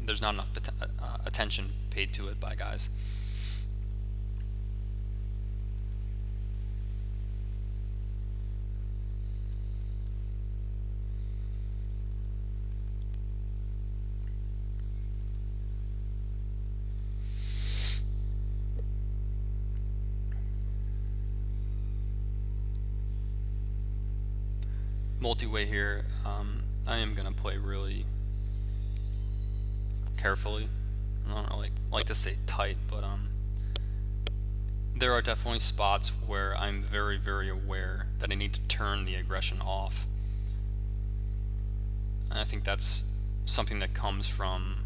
there's not enough attention paid to it by guys. Multi-way here, I am going to play really carefully. I don't really like to say tight, but there are definitely spots where I'm very, very aware that I need to turn the aggression off. And I think that's something that comes from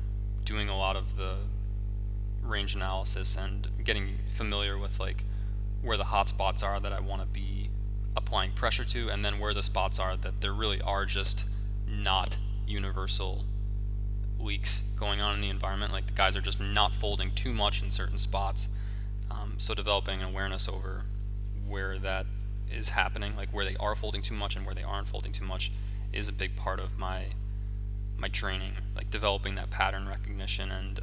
doing a lot of the range analysis and getting familiar with like where the hot spots are that I want to be applying pressure to, and then where the spots are that there really are just not universal leaks going on in the environment. Like the guys are just not folding too much in certain spots. So developing an awareness over where that is happening, like where they are folding too much and where they aren't folding too much, is a big part of my training. Like developing that pattern recognition and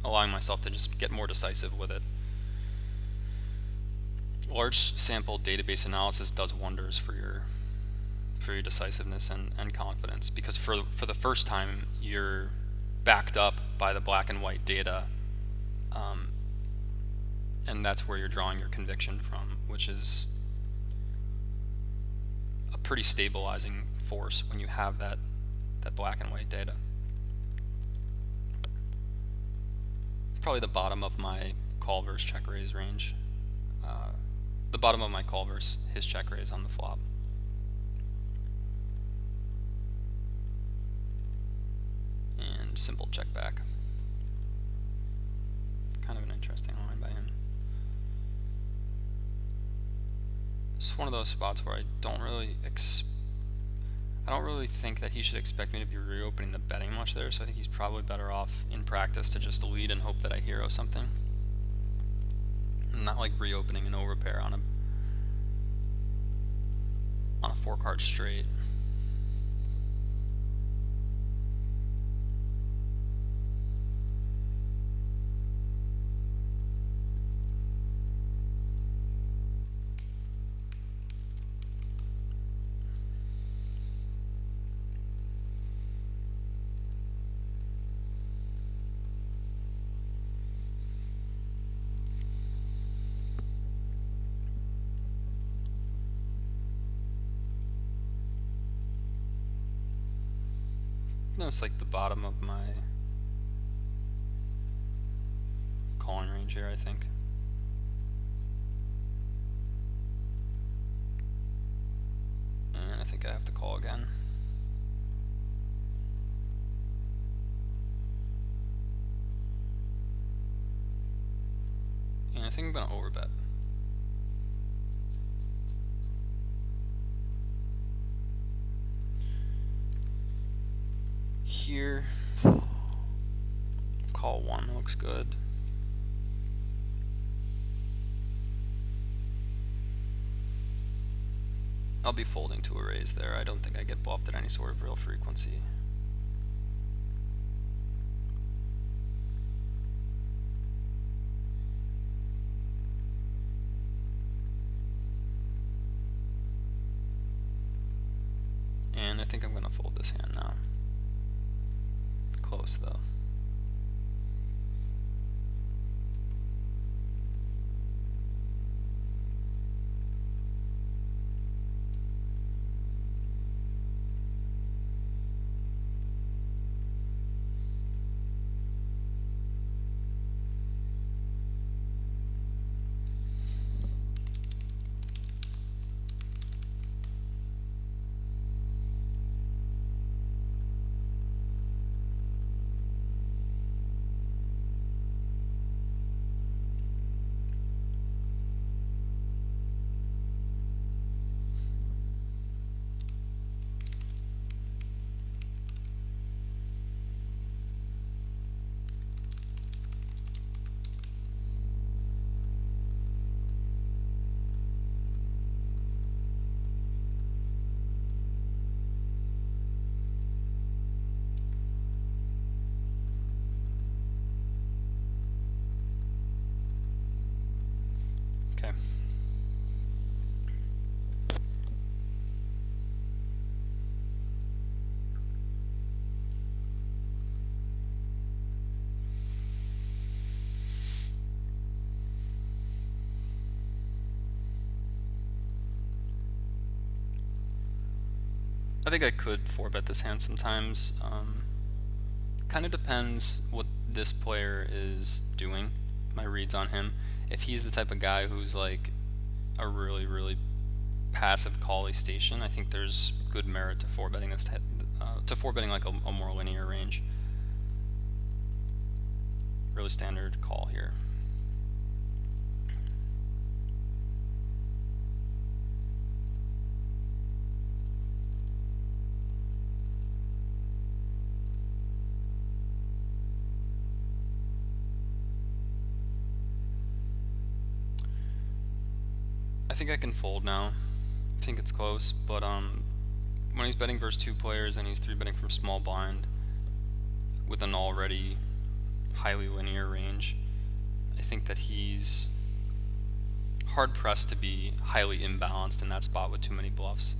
allowing myself to just get more decisive with it. Large sample database analysis does wonders for your decisiveness and confidence, because for the first time you're backed up by the black and white data, and that's where you're drawing your conviction from, which is a pretty stabilizing force when you have that black and white data. Probably the bottom of my call versus check raise range. The bottom of my call versus his check raise on the flop. And simple check back. Kind of an interesting line by him. It's one of those spots where I don't really think that he should expect me to be reopening the betting much there, so I think he's probably better off in practice to just lead and hope that I hero something. Not like reopening an overpair on a 4-card straight. No, it's like the bottom of my calling range here, I think. And I think I have to call again. And I think I'm going to overbet. Here, call 1 looks good. I'll be folding to a raise there. I don't think I get bluffed at any sort of real frequency. And I think I'm going to fold this hand now. Close though. I think I could 4-bet this hand sometimes. Kind of depends what this player is doing, my reads on him. If he's the type of guy who's like a really, really passive call-y station, I think there's good merit to 4-betting this, to 4-betting like a more linear range. Really standard call here. I think I can fold now. I think it's close, but when he's betting versus 2 players and he's 3-betting from small blind with an already highly linear range, I think that he's hard pressed to be highly imbalanced in that spot with too many bluffs.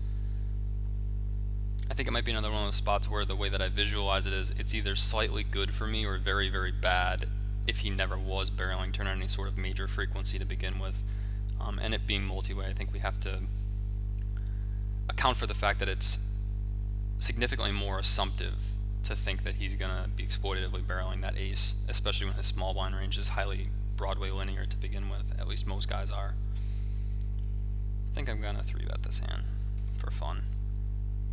I think it might be another one of those spots where the way that I visualize it is it's either slightly good for me or very, very bad if he never was barreling turn at any sort of major frequency to begin with. And it being multi-way, I think we have to account for the fact that it's significantly more assumptive to think that he's going to be exploitatively barreling that ace, especially when his small blind range is highly Broadway linear to begin with. At least most guys are. I think I'm going to 3-bet this hand for fun.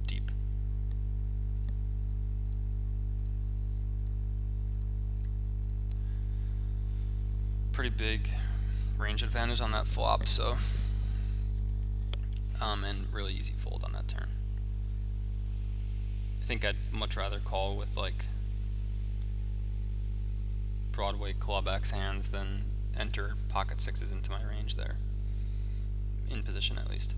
Deep. Pretty big range advantage on that flop, so and really easy fold on that turn. I think I'd much rather call with like Broadway club X hands than enter pocket sixes into my range there, in position at least.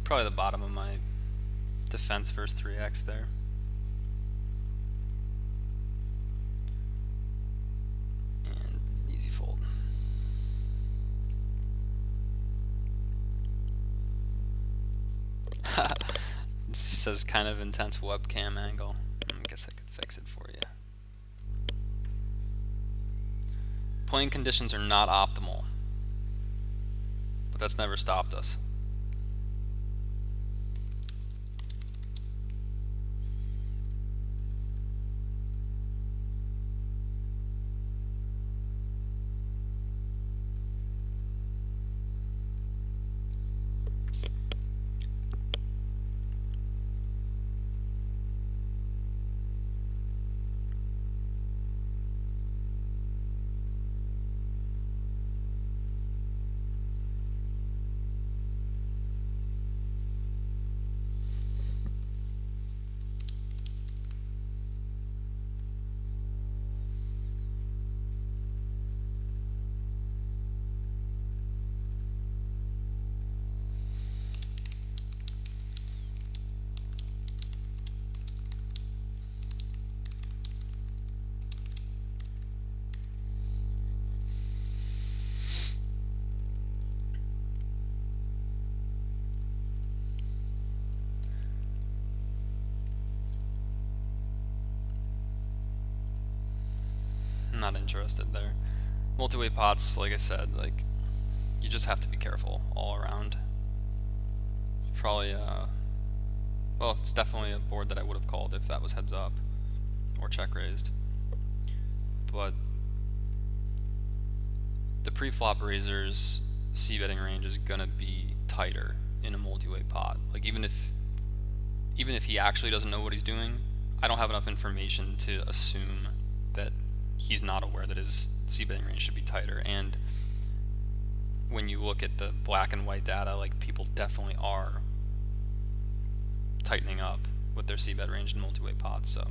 Probably the bottom of my defense versus 3x there. And easy fold. This says kind of intense webcam angle. I guess I could fix it for you. Playing conditions are not optimal, but that's never stopped us. Not interested there. Multi-way pots, like I said, like you just have to be careful all around. Probably, well, it's definitely a board that I would have called if that was heads up or check raised. But the pre-flop raisers c-betting range is gonna be tighter in a multi-way pot. Like even if even if he actually doesn't know what he's doing, I don't have enough information to assume that he's not aware that his c-betting range should be tighter. And when you look at the black and white data, like, people definitely are tightening up with their c-bet range in multi-way pots. So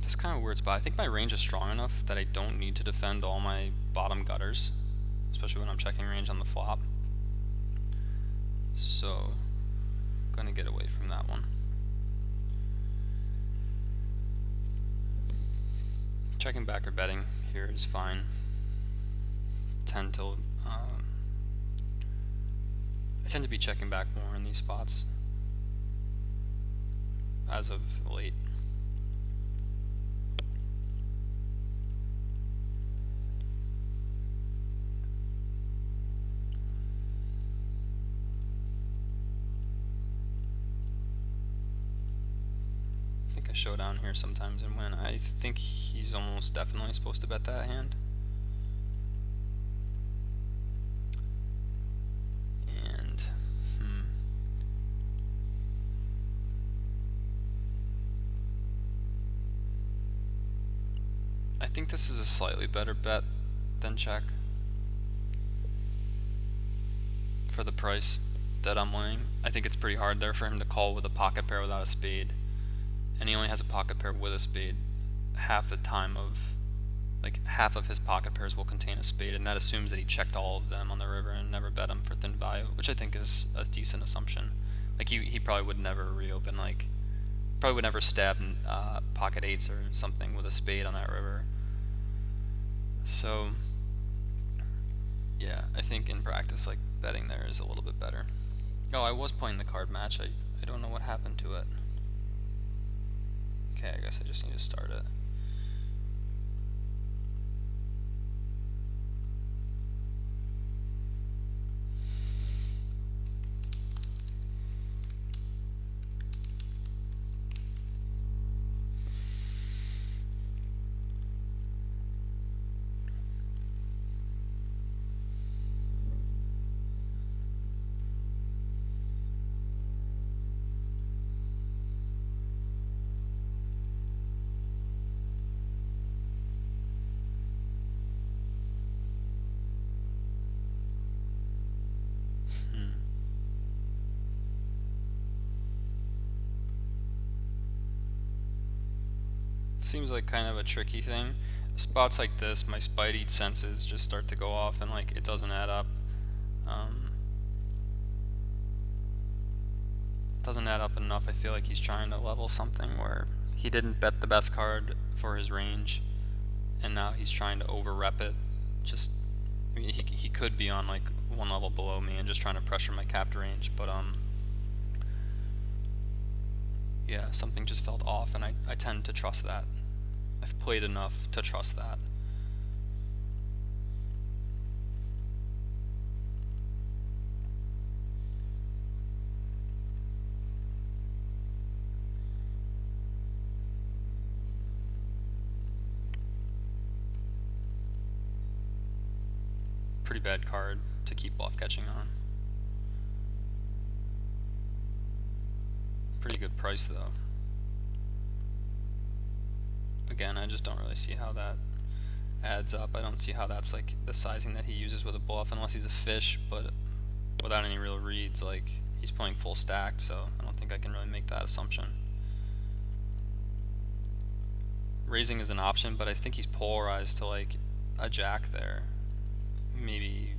this is kind of a weird spot. I think my range is strong enough that I don't need to defend all my bottom gutters, especially when I'm checking range on the flop. So I'm gonna get away from that one. Checking back or betting here is fine. I tend to be checking back more in these spots as of late. I think I show down here sometimes and win. I think he's almost definitely supposed to bet that hand. And I think this is a slightly better bet than check for the price that I'm laying. I think it's pretty hard there for him to call with a pocket pair without a spade, and he only has a pocket pair with a spade half the time. Half of his pocket pairs will contain a spade, and that assumes that he checked all of them on the river and never bet them for thin value, which I think is a decent assumption. Like, he probably would never reopen, probably would never stab pocket eights or something with a spade on that river. So yeah, I think in practice, like, betting there is a little bit better. Oh, I was playing the card match. I don't know what happened to it. Okay, I guess I just need to start it. Seems like kind of a tricky thing. Spots like this, my spidey senses just start to go off, and like, it doesn't add up. Doesn't add up enough. I feel like he's trying to level something where he didn't bet the best card for his range, and now he's trying to over rep it. Just, I mean, he could be on like one level below me and just trying to pressure my capped range, but yeah, something just felt off, and I tend to trust that. I've played enough to trust that. Pretty bad card to keep bluff catching on. Pretty good price though. Again, I just don't really see how that adds up. I don't see how that's like the sizing that he uses with a bluff, unless he's a fish, but without any real reads. Like, he's playing full stacked, so I don't think I can really make that assumption. Raising is an option, but I think he's polarized to like a jack there, maybe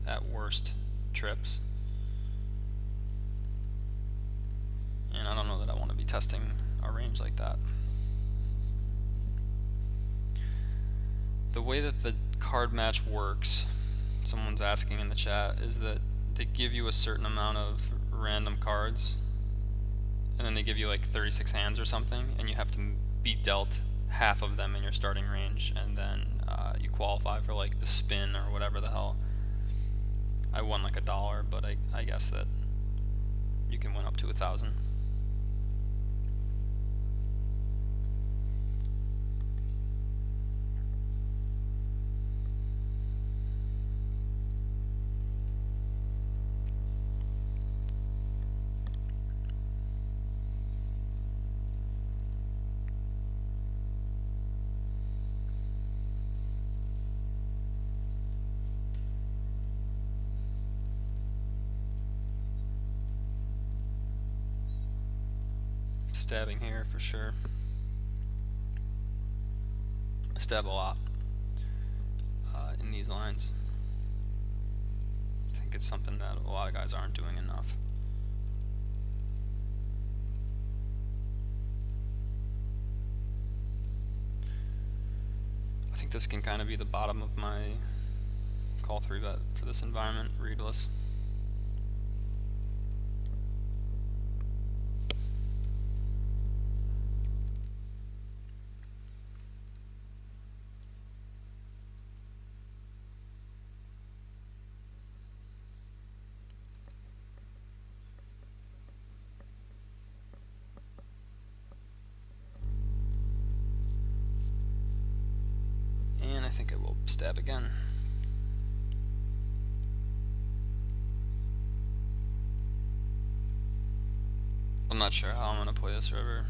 at worst trips, and I don't know that I want to be testing a range like that. The way that the card match works, someone's asking in the chat, is that they give you a certain amount of random cards, and then they give you like 36 hands or something, and you have to be dealt half of them in your starting range, and then you qualify for like the spin or whatever the hell. I won like $1, but I guess that you can win up to 1,000. Stabbing here for sure. I stab a lot in these lines. I think it's something that a lot of guys aren't doing enough. I think this can kind of be the bottom of my call 3-bet for this environment, readless. And I think I will stab again. I'm not sure how I'm going to play this river.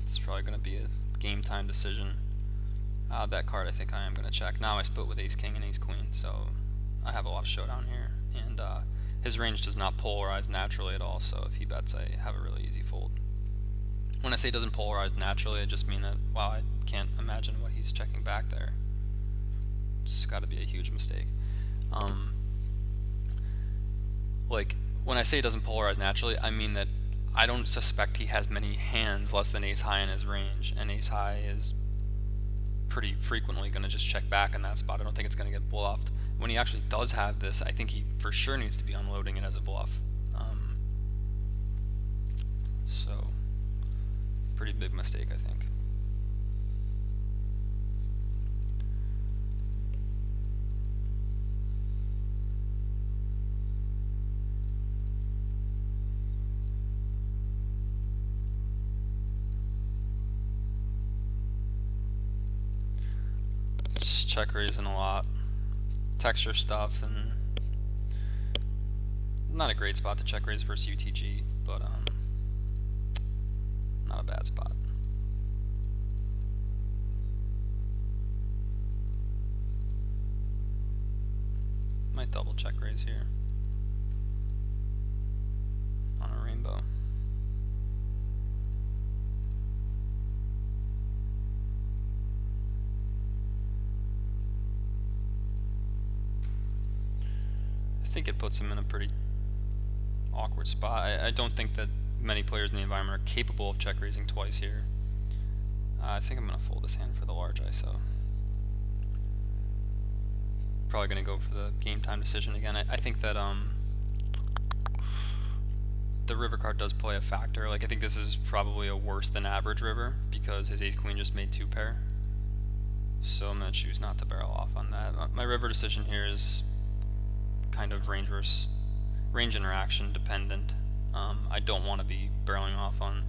It's probably going to be a game time decision. That card I think I am going to check. Now I split with ace king and ace queen, so I have a lot of showdown here. And his range does not polarize naturally at all, so if he bets I have a really easy fold. When I say it doesn't polarize naturally, I just mean that, wow, I can't imagine what he's checking back there. It's got to be a huge mistake. Like, when I say it doesn't polarize naturally, I mean that I don't suspect he has many hands less than ace high in his range, and ace high is pretty frequently going to just check back in that spot. I don't think it's going to get bluffed. When he actually does have this, I think he for sure needs to be unloading it as a bluff. So, pretty big mistake, I think. Just check raising a lot. Texture stuff, and not a great spot to check raise versus UTG, but not a bad spot. Might double check raise here on a rainbow. I think it puts him in a pretty awkward spot. I don't think that many players in the environment are capable of check raising twice here. I think I'm going to fold this hand for the large ISO. Probably going to go for the game time decision again. I think that the river card does play a factor. Like, I think this is probably a worse than average river because his ace queen just made 2 pair. So I'm going to choose not to barrel off on that. My river decision here is kind of range interaction dependent. I don't want to be barreling off on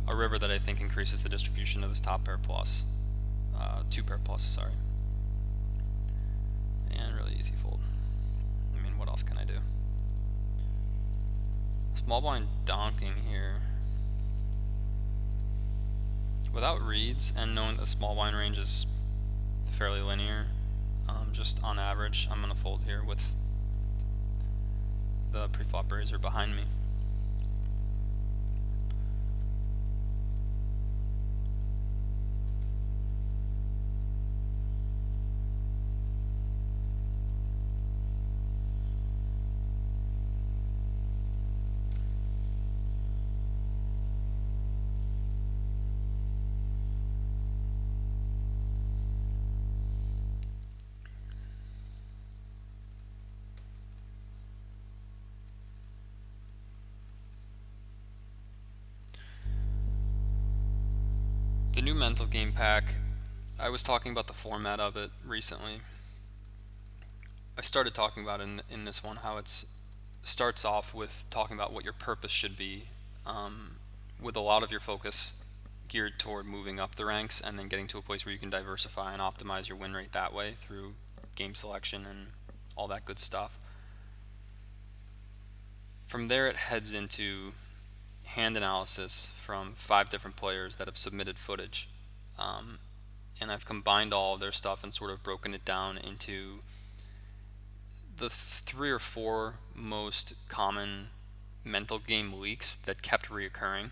a river that I think increases the distribution of his top pair plus, 2 pair plus, sorry. And really easy fold. I mean, what else can I do? Small blind donking here. Without reads and knowing the small blind range is fairly linear, just on average, I'm going to fold here with the preflop raiser behind me. The new mental game pack, I was talking about the format of it recently. I started talking about in this one how it starts off with talking about what your purpose should be, with a lot of your focus geared toward moving up the ranks and then getting to a place where you can diversify and optimize your win rate that way through game selection and all that good stuff. From there it heads into hand analysis from 5 different players that have submitted footage, and I've combined all of their stuff and sort of broken it down into the 3 or 4 most common mental game leaks that kept reoccurring.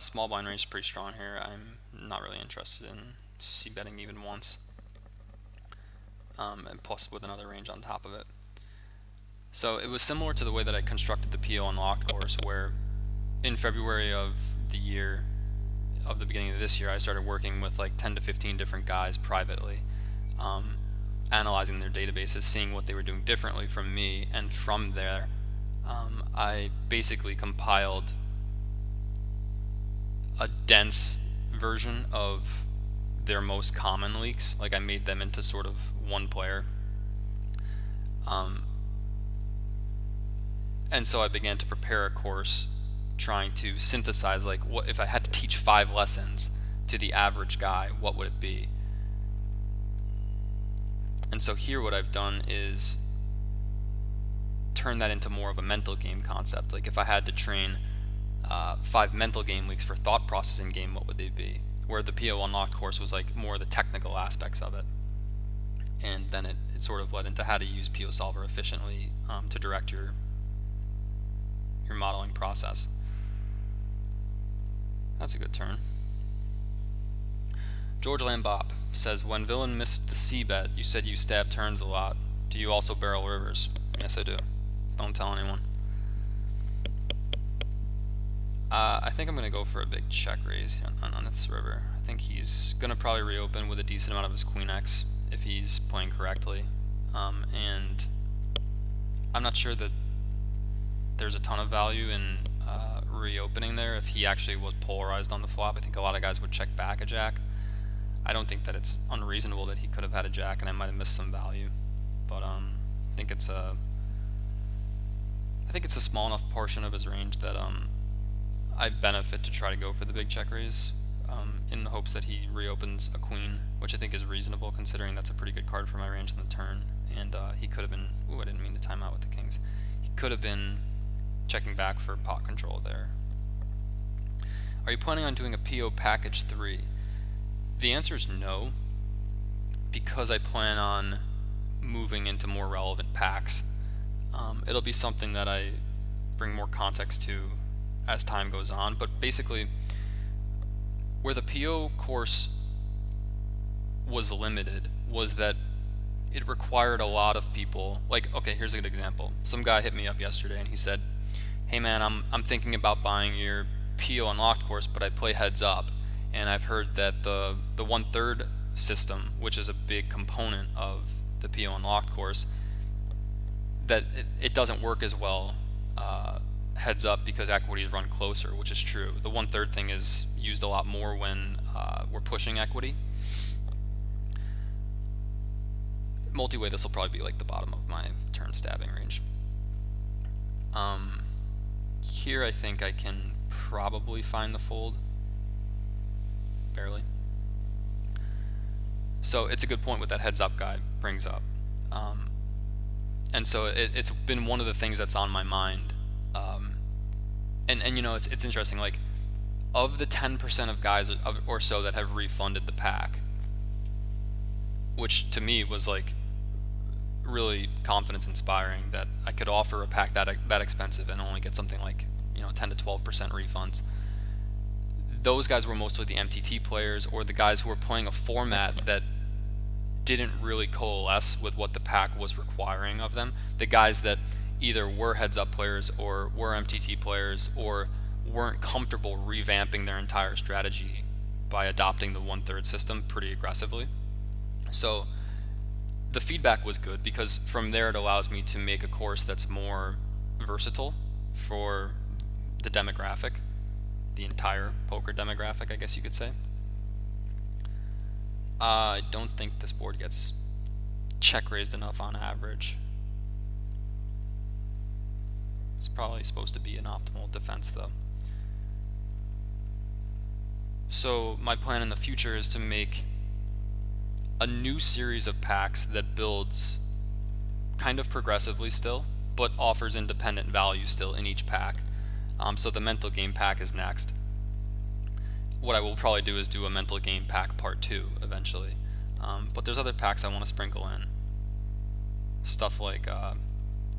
Small blind range is pretty strong here. I'm not really interested in c betting even once, and plus with another range on top of it. So it was similar to the way that I constructed the PO Unlocked course, where in February of the year, of the beginning of this year, I started working with like 10 to 15 different guys privately, analyzing their databases, seeing what they were doing differently from me, and from there, I basically compiled a dense version of their most common leaks. Like I made them into sort of one player. And so I began to prepare a course trying to synthesize, like, what if I had to teach 5 lessons to the average guy, what would it be? And so here what I've done is turn that into more of a mental game concept. Like if I had to train 5 mental game leaks for thought processing game, what would they be? Where the PO Unlocked course was like more of the technical aspects of it. And then it sort of led into how to use PO Solver efficiently to direct your modeling process. That's a good turn. George Lambop says, when villain missed the c-bet, you said you stab turns a lot. Do you also barrel rivers? Yes, I do. Don't tell anyone. I think I'm going to go for a big check raise on this river. I think he's going to probably reopen with a decent amount of his Queen X if he's playing correctly. And I'm not sure that there's a ton of value in reopening there if he actually was polarized on the flop. I think a lot of guys would check back a jack. I don't think that it's unreasonable that he could have had a jack and I might have missed some value, but I think it's a small enough portion of his range that I benefit to try to go for the big check raise in the hopes that he reopens a queen, which I think is reasonable considering that's a pretty good card for my range on the turn. And he could have been, ooh, I didn't mean to time out with the kings. He could have been checking back for pot control there. Are you planning on doing a PO package 3? The answer is no, because I plan on moving into more relevant packs. It'll be something that I bring more context to as time goes on, but basically where the PO course was limited was that it required a lot of people. Like, okay, here's a good example. Some guy hit me up yesterday and he said, hey man, I'm thinking about buying your PO Unlocked course, but I play Heads Up, and I've heard that the 1/3 system, which is a big component of the PO Unlocked course, that it doesn't work as well Heads Up because equities run closer, which is true. The 1/3 thing is used a lot more when we're pushing equity. Multi-way, this will probably be like the bottom of my turn stabbing range. Here I think I can probably find the fold, barely. So it's a good point what that Heads Up guy brings up. And so it's been one of the things that's on my mind. And you know, it's interesting, like, of the 10% of guys or so that have refunded the pack, which to me was like really confidence inspiring that I could offer a pack that expensive and only get something like, you know, 10 to 12% refunds. Those guys were mostly the MTT players or the guys who were playing a format that didn't really coalesce with what the pack was requiring of them. The guys that either were Heads Up players or were MTT players or weren't comfortable revamping their entire strategy by adopting the 1/3 system pretty aggressively. So the feedback was good because from there it allows me to make a course that's more versatile for the demographic, the entire poker demographic, I guess you could say. I don't think this board gets check raised enough on average. It's probably supposed to be an optimal defense though. So my plan in the future is to make a new series of packs that builds kind of progressively still, but offers independent value still in each pack. So the mental game pack is next. What I will probably do is do a mental game pack part 2 eventually. But there's other packs I want to sprinkle in. Stuff like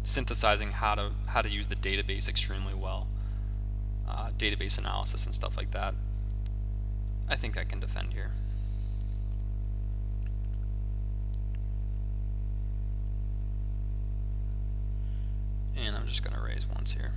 synthesizing how to use the database extremely well. database analysis and stuff like that, I think I can defend here. And I'm just going to raise once here.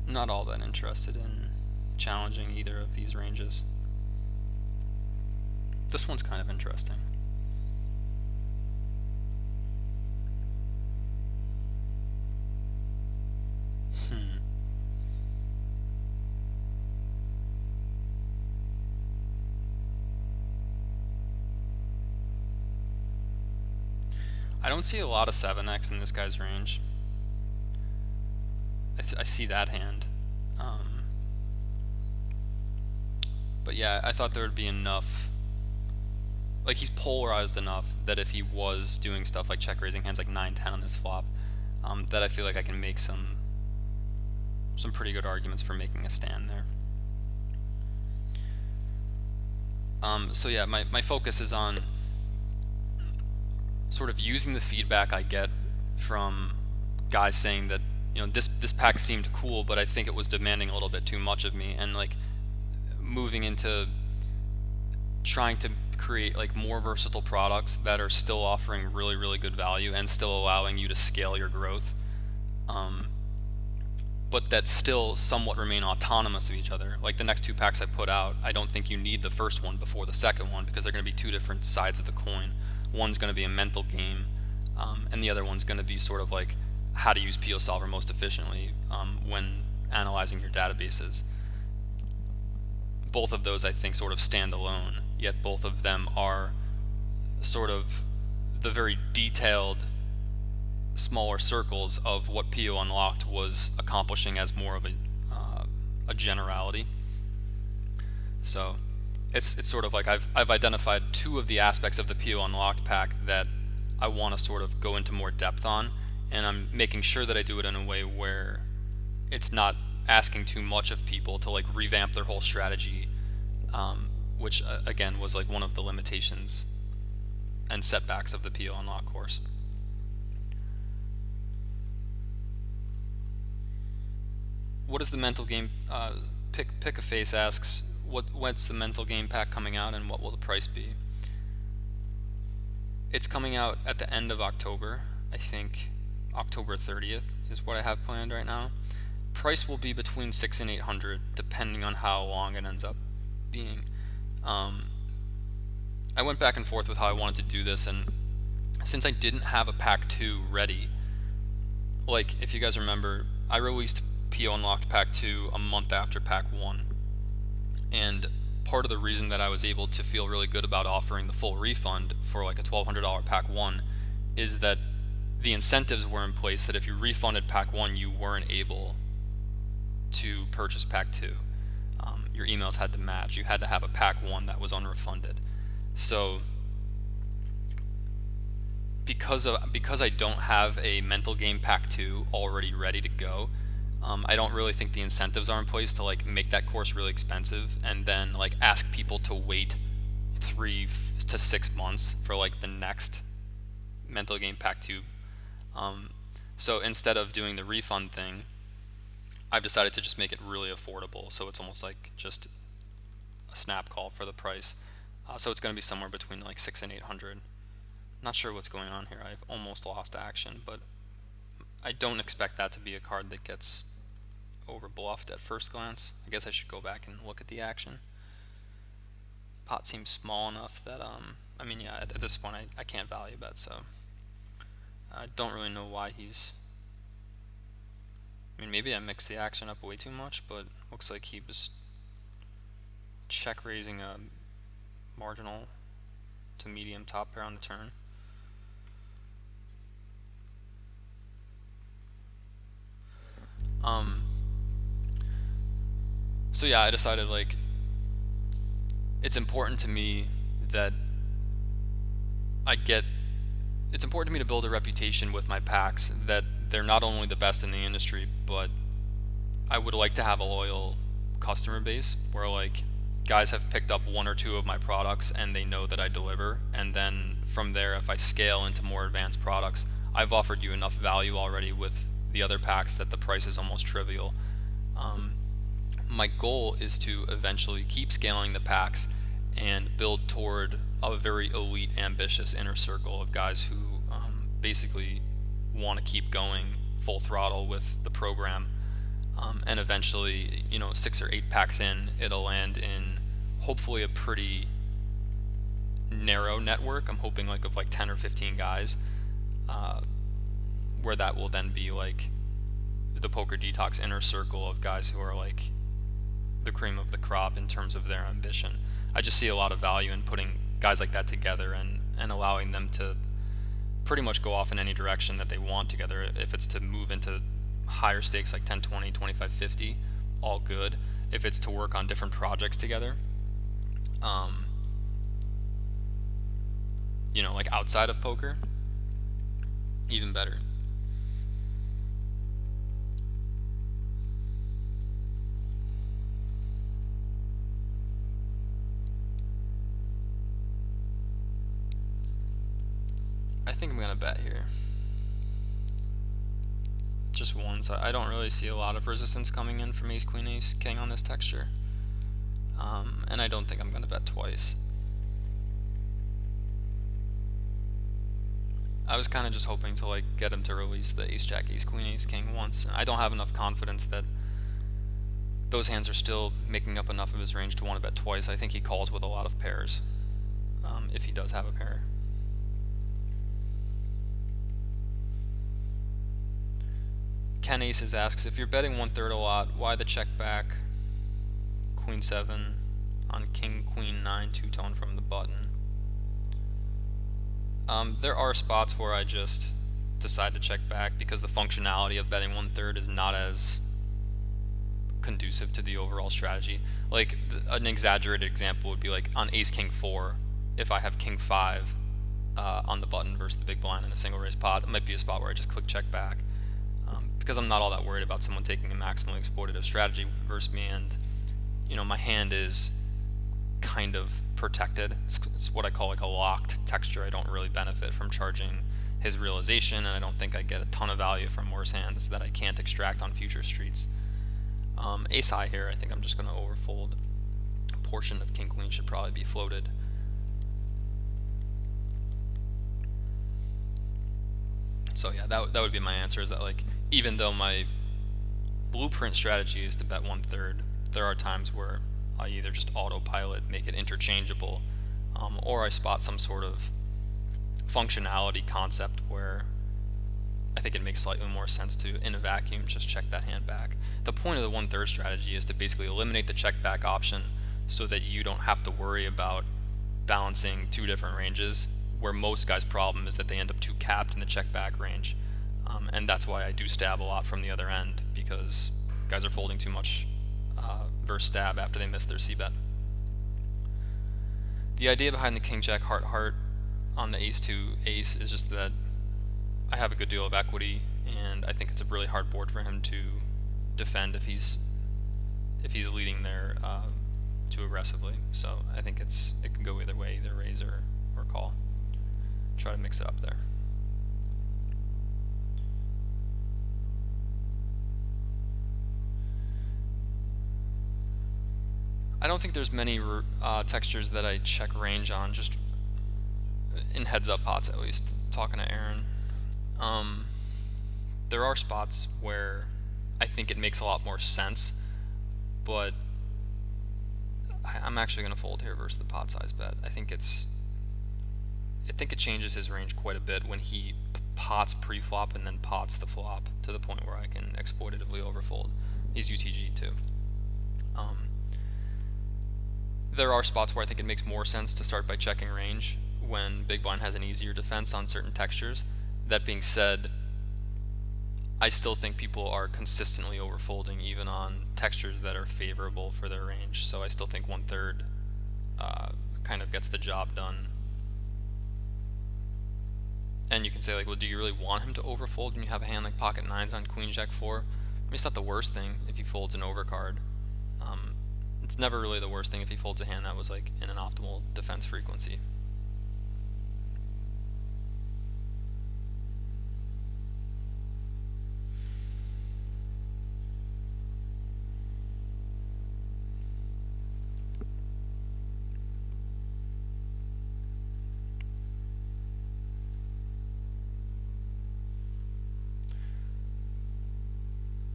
Not all that interested in challenging either of these ranges. This one's kind of interesting. I don't see a lot of 7x in this guy's range. I see that hand. But yeah, I thought there would be enough, like he's polarized enough that if he was doing stuff like check raising hands like 9-10 on this flop, that I feel like I can make some pretty good arguments for making a stand there. So yeah, my focus is on sort of using the feedback I get from guys saying that, you know, this pack seemed cool, but I think it was demanding a little bit too much of me, and like moving into trying to create like more versatile products that are still offering really good value and still allowing you to scale your growth, but that still somewhat remain autonomous of each other. Like the next two packs I put out, I don't think you need the first one before the second one, because they're going to be two different sides of the coin. One's going to be a mental game, and the other one's going to be sort of like how to use PO Solver most efficiently when analyzing your databases. Both of those I think sort of stand alone, yet both of them are sort of the very detailed smaller circles of what PO Unlocked was accomplishing as more of a generality. So it's sort of like I've identified two of the aspects of the PO Unlocked pack that I want to sort of go into more depth on, and I'm making sure that I do it in a way where it's not asking too much of people to like revamp their whole strategy, which again was like one of the limitations and setbacks of the PO Unlock course. What is the mental game? Pick a Face asks, what's the mental game pack coming out and what will the price be? It's coming out at the end of October. I think October 30th is what I have planned right now. Price will be between $600 and $800 depending on how long it ends up being. I went back and forth with how I wanted to do this, and since I didn't have a pack 2 ready, like if you guys remember, I released PO Unlocked pack 2 a month after pack 1, and part of the reason that I was able to feel really good about offering the full refund for like a $1,200 pack 1 is that the incentives were in place that if you refunded pack 1 you weren't able to purchase pack 2. Your emails had to match. You had to have a pack 1 that was unrefunded. So because I don't have a mental game pack 2 already ready to go, I don't really think the incentives are in place to like make that course really expensive and then like ask people to wait 3 to 6 months for like the next mental game pack 2. So instead of doing the refund thing, I've decided to just make it really affordable, so it's almost like just a snap call for the price. So it's going to be somewhere between like $600 and $800. Not sure what's going on here. I've almost lost action, but I don't expect that to be a card that gets over bluffed at first glance. I guess I should go back and look at the action. Pot seems small enough that I mean, yeah, at this point I can't value bet, so I don't really know why he's. I mean, maybe I mixed the action up way too much, but looks like he was check raising a marginal to medium top pair on the turn. So yeah, I decided like it's important to me that it's important to me to build a reputation with my packs that they're not only the best in the industry, but I would like to have a loyal customer base where like guys have picked up one or two of my products and they know that I deliver, and then from there, if I scale into more advanced products, I've offered you enough value already with the other packs that the price is almost trivial. My goal is to eventually keep scaling the packs and build toward a very elite, ambitious inner circle of guys who basically want to keep going full throttle with the program. And eventually, 6 or 8 packs in, it'll land in hopefully a pretty narrow network. I'm hoping of 10 or 15 guys, where that will then be like the Poker Detox inner circle of guys who are like the cream of the crop in terms of their ambition. I just see a lot of value in putting guys like that together and allowing them to pretty much go off in any direction that they want together. If it's to move into higher stakes like 10, 20, 25, 50, all good. If it's to work on different projects together, like outside of poker, even better. I think I'm gonna bet here. Just once. I don't really see a lot of resistance coming in from ace queen ace king on this texture, and I don't think I'm gonna bet twice. I was kind of just hoping to get him to release the ace jack ace queen ace king once. I don't have enough confidence that those hands are still making up enough of his range to want to bet twice. I think he calls with a lot of pairs, if he does have a pair. Ken Aces asks, if you're betting 1/3 a lot, why the check back queen 7 on king queen 9 two-tone from the button? There are spots where I just decide to check back because the functionality of betting 1/3 is not as conducive to the overall strategy. An exaggerated example would be on ace king 4, if I have king 5 on the button versus the big blind in a single raise pot, it might be a spot where I just click check back. Because I'm not all that worried about someone taking a maximally exploitative strategy versus me, and my hand is kind of protected. It's what I call a locked texture. I don't really benefit from charging his realization, and I don't think I get a ton of value from worse hands that I can't extract on future streets. Ace high here, I think I'm just going to overfold. A portion of king queen should probably be floated. So yeah, that would be my answer, is that even though my blueprint strategy is to bet 1/3, there are times where I either just autopilot, make it interchangeable, or I spot some sort of functionality concept where I think it makes slightly more sense to, in a vacuum, just check that hand back. The point of the 1/3 strategy is to basically eliminate the check back option so that you don't have to worry about balancing two different ranges, where most guys' problem is that they end up too capped in the check back range. And that's why I do stab a lot from the other end, because guys are folding too much versus stab after they miss their c-bet. The idea behind the king jack heart heart on the ace 2 ace is just that I have a good deal of equity, and I think it's a really hard board for him to defend if he's leading there too aggressively. So I think it can go either way, either raise or call. Try to mix it up there. I don't think there's many textures that I check range on, just in heads up pots at least, talking to Aaron. There are spots where I think it makes a lot more sense, but I'm actually going to fold here versus the pot size bet. I think it changes his range quite a bit when he pots pre-flop and then pots the flop to the point where I can exploitatively overfold. He's UTG too. There are spots where I think it makes more sense to start by checking range when big blind has an easier defense on certain textures. That being said, I still think people are consistently overfolding even on textures that are favorable for their range, so I still think 1/3 kind of gets the job done. And you can say well, do you really want him to overfold when you have a hand like pocket nines on queen jack 4? I mean, it's not the worst thing if he folds an overcard. It's never really the worst thing if he folds a hand that was like in an optimal defense frequency.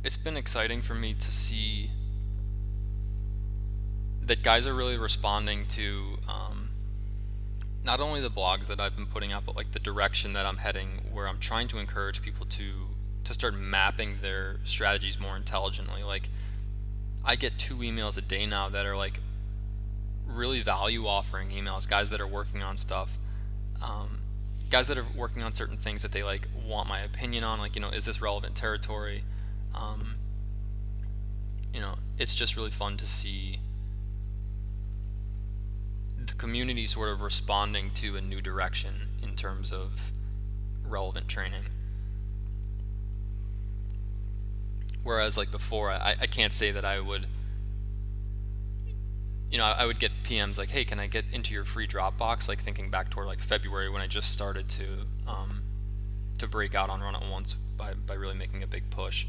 It's been exciting for me to see that guys are really responding to not only the blogs that I've been putting out, but like the direction that I'm heading, where I'm trying to encourage people to start mapping their strategies more intelligently. Like, I get 2 emails a day now that are like really value offering emails, guys that are working on stuff, guys that are working on certain things that they like want my opinion on, like, is this relevant territory? It's just really fun to see the community sort of responding to a new direction in terms of relevant training. Whereas like before, I can't say that I would get PMs like, hey, can I get into your free Dropbox? Like thinking back toward like February when I just started to break out on Run It Once by really making a big push.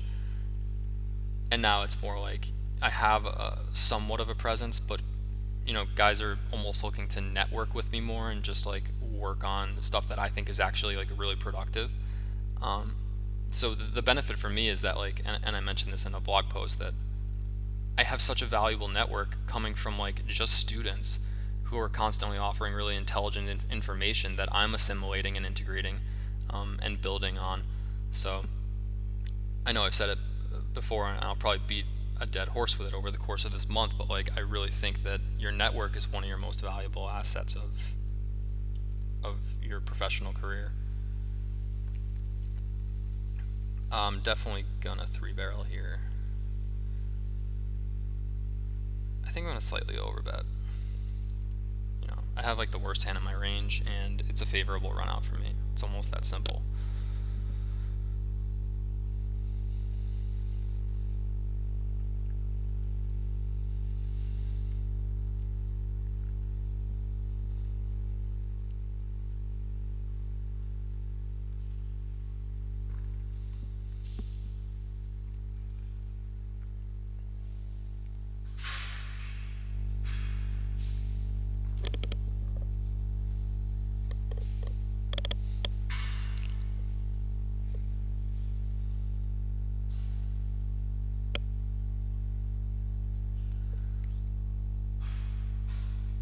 And now it's more like I have somewhat of a presence, but guys are almost looking to network with me more and just like work on stuff that I think is actually like really productive. So the benefit for me is that like, and I mentioned this in a blog post, that I have such a valuable network coming from like just students who are constantly offering really intelligent information that I'm assimilating and integrating and building on. So I know I've said it before, and I'll probably beat a dead horse with it over the course of this month, but like I really think that your network is one of your most valuable assets of your professional career. I'm definitely gonna 3-barrel here. I think I'm gonna slightly overbet. I have like the worst hand in my range, and it's a favorable run out for me. It's almost that simple.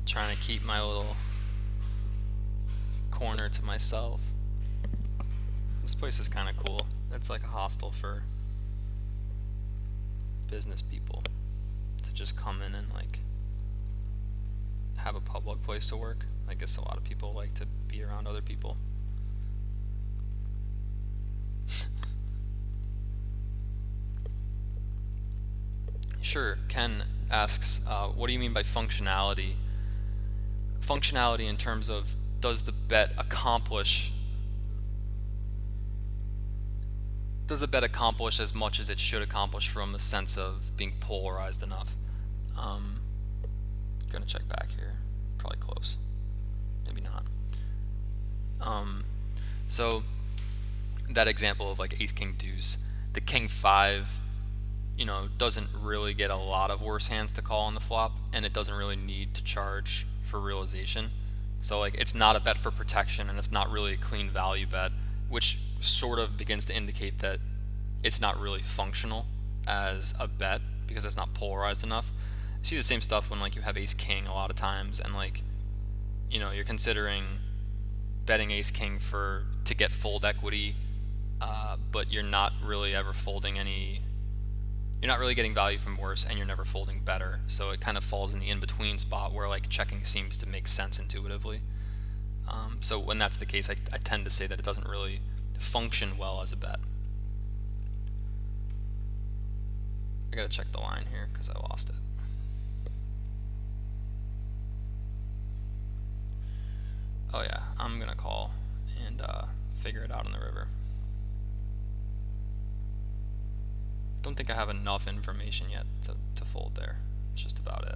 Trying to keep my little corner to myself. This place is kind of cool. It's like a hostel for business people to just come in and like have a public place to work. I guess a lot of people like to be around other people. Sure, Ken asks, what do you mean by functionality? Functionality in terms of, does the bet accomplish as much as it should accomplish from the sense of being polarized enough? Gonna check back here. Probably close. Maybe not. So that example of like ace king deuce, the king 5 doesn't really get a lot of worse hands to call on the flop, and it doesn't really need to charge for realization. So like it's not a bet for protection, and it's not really a clean value bet, which sort of begins to indicate that it's not really functional as a bet because it's not polarized enough. You see the same stuff when like you have ace king a lot of times, and like you're considering betting ace king to get fold equity, but you're not really ever folding any. You're not really getting value from worse, and you're never folding better. So it kind of falls in the in-between spot where like checking seems to make sense intuitively. So when that's the case, I tend to say that it doesn't really function well as a bet. I gotta check the line here because I lost it. Oh yeah, I'm gonna call and figure it out on the river. Don't think I have enough information yet to fold there. It's just about it.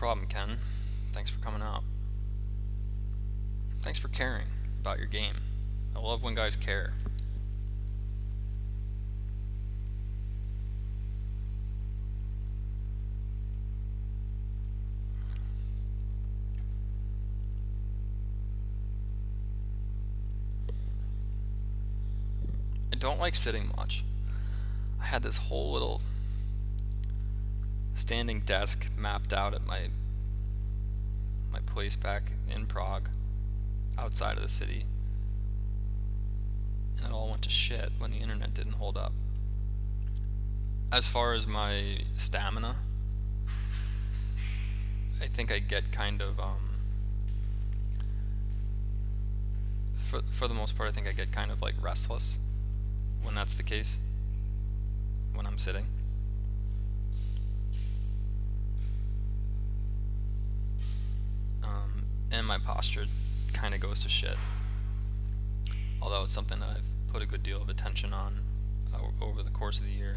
problem, Ken. Thanks for coming out. Thanks for caring about your game. I love when guys care. I don't like sitting much. I had this whole little standing desk mapped out at my place back in Prague, outside of the city, and it all went to shit when the internet didn't hold up. As far as my stamina, I think I get kind of for the most part, I think I get kind of like restless when that's the case, when I'm sitting. And my posture kind of goes to shit, although it's something that I've put a good deal of attention on over the course of the year.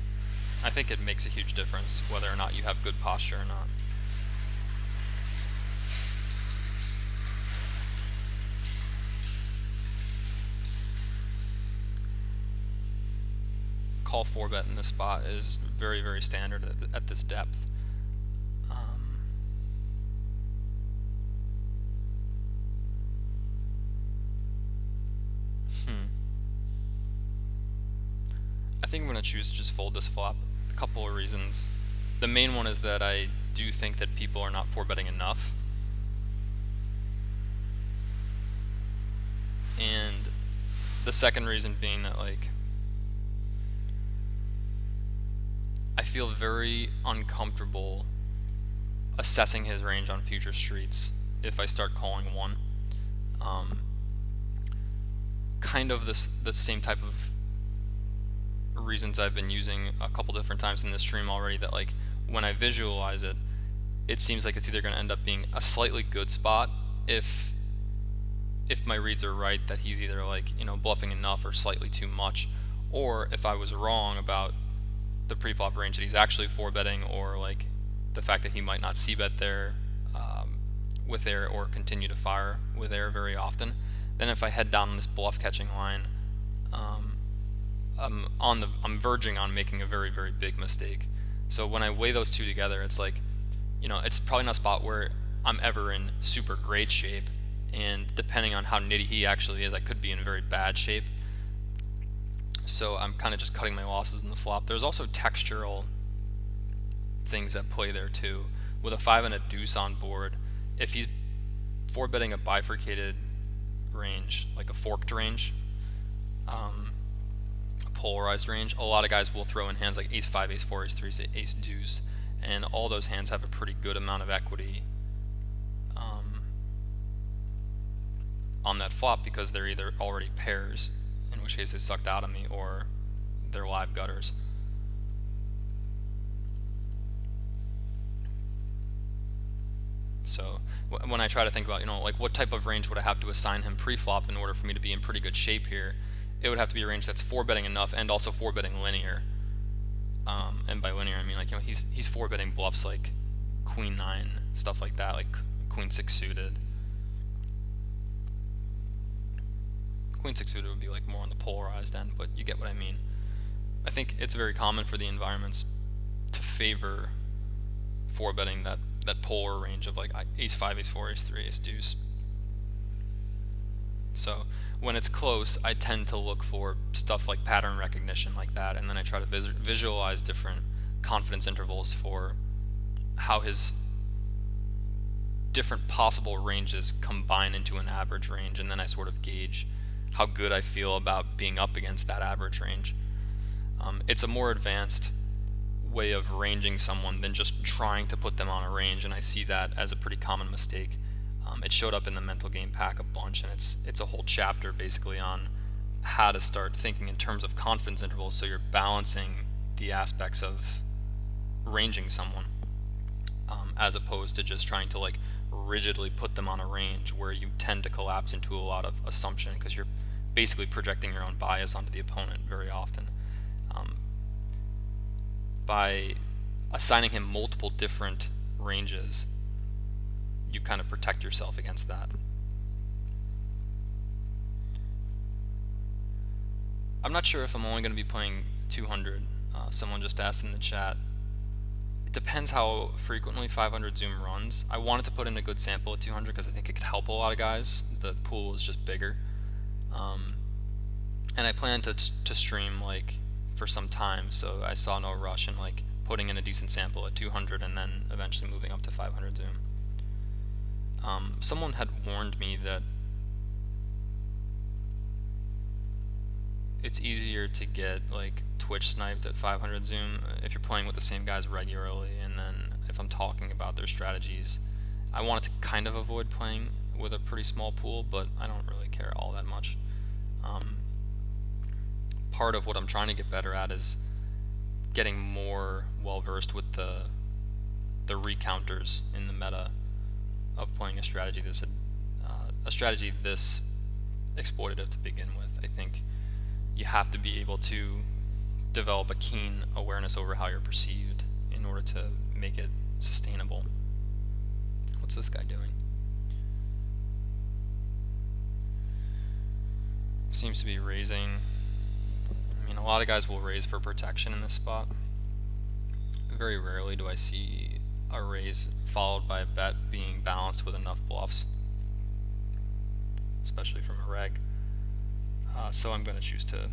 I think it makes a huge difference whether or not you have good posture or not. Call 4-bet in this spot is very, very standard at this depth. I think I'm going to choose to just fold this flop. A couple of reasons. The main one is that I do think that people are not 4-betting enough. And the second reason being that, like, I feel very uncomfortable assessing his range on future streets if I start calling one. Kind of the same type of reasons I've been using a couple different times in this stream already, that like when I visualize it, it seems like it's either going to end up being a slightly good spot if my reads are right, that he's either like, you know, bluffing enough or slightly too much, or if I was wrong about the pre-flop range that he's actually 4-betting, or like the fact that he might not c-bet there with air or continue to fire with air very often. Then if I head down this bluff catching line, I'm verging on making a very, very big mistake. So when I weigh those two together, it's like, you know, it's probably not a spot where I'm ever in super great shape, and depending on how nitty he actually is, I could be in very bad shape. So I'm kind of just cutting my losses in the flop. There's also textural things at play there too. With a 5 and a deuce on board, if he's 4-betting a bifurcated range, like a forked range, a polarized range, a lot of guys will throw in hands like ace-5, ace-4, ace-3, ace-deuce, and all those hands have a pretty good amount of equity on that flop, because they're either already pairs, in which case they sucked out of me, or they're live gutters. So when I try to think about, you know, like what type of range would I have to assign him pre-flop in order for me to be in pretty good shape here, it would have to be a range that's 4-betting enough and also 4-betting linear. And by linear I mean, like, you know, he's 4-betting bluffs like queen 9, stuff like that, like queen 6 suited. Queen 6 suited would be like more on the polarized end, but you get what I mean. I think it's very common for the environments to favor 4-betting that polar range of like ace-5, ace-4, ace-3, ace-deuce. So when it's close, I tend to look for stuff like pattern recognition like that, and then I try to visualize different confidence intervals for how his different possible ranges combine into an average range, and then I sort of gauge how good I feel about being up against that average range. It's a more advanced way of ranging someone than just trying to put them on a range, and I see that as a pretty common mistake. It showed up in the mental game pack a bunch, and it's a whole chapter basically on how to start thinking in terms of confidence intervals, so you're balancing the aspects of ranging someone, as opposed to just trying to like rigidly put them on a range where you tend to collapse into a lot of assumption, because you're basically projecting your own bias onto the opponent very often. By assigning him multiple different ranges, you kind of protect yourself against that. I'm not sure if I'm only going to be playing 200. Someone just asked in the chat. It depends how frequently 500 Zoom runs. I wanted to put in a good sample at 200 because I think it could help a lot of guys. The pool is just bigger. And I plan to stream like for some time, so I saw no rush in like putting in a decent sample at 200 and then eventually moving up to 500 Zoom. Someone had warned me that it's easier to get like Twitch sniped at 500 Zoom if you're playing with the same guys regularly, and then if I'm talking about their strategies. I wanted to kind of avoid playing with a pretty small pool, but I don't really care all that much. Part of what I'm trying to get better at is getting more well versed with the recounters in the meta of playing a strategy this exploitative to begin with. I think you have to be able to develop a keen awareness over how you're perceived in order to make it sustainable. What's this guy doing? Seems to be raising. I mean, a lot of guys will raise for protection in this spot. Very rarely do I see a raise followed by a bet being balanced with enough bluffs, especially from a reg. So I'm going to choose to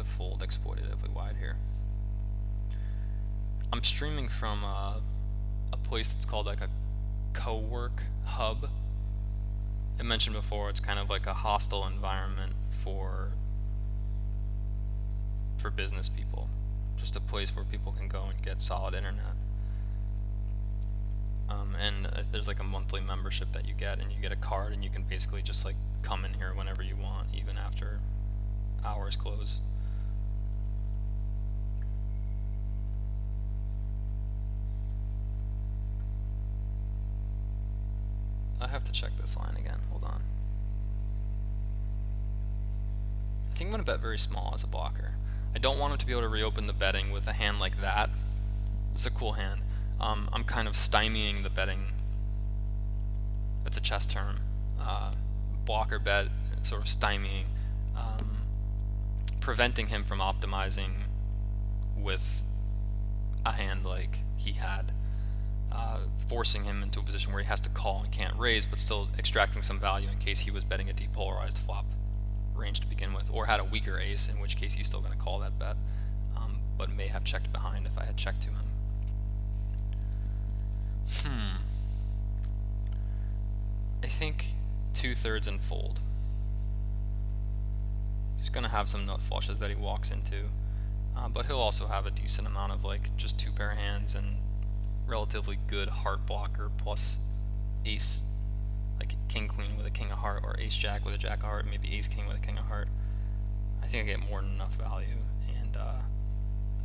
fold exploitatively wide here. I'm streaming from a place that's called like a co-work hub. I mentioned before, it's kind of like a hostile environment for business people. Just a place where people can go and get solid internet. And there's like a monthly membership that you get, and you get a card, and you can basically just like come in here whenever you want, even after hours close. I have to check this line again. Hold on. I think I'm going to bet very small as a blocker. I don't want him to be able to reopen the betting with a hand like that. It's a cool hand. I'm kind of stymieing the betting. That's a chess term. Blocker bet, sort of stymieing, preventing him from optimizing with a hand like he had, forcing him into a position where he has to call and can't raise, but still extracting some value in case he was betting a depolarized flop range to begin with, or had a weaker ace, in which case he's still going to call that bet, but may have checked behind if I had checked to him. I think 2/3 and fold. He's going to have some nut flushes that he walks into, but he'll also have a decent amount of like just 2-pair hands and relatively good heart blocker plus ace, like king queen with a king of heart, or ace jack with a jack of heart, maybe ace king with a king of heart. I think I get more than enough value, and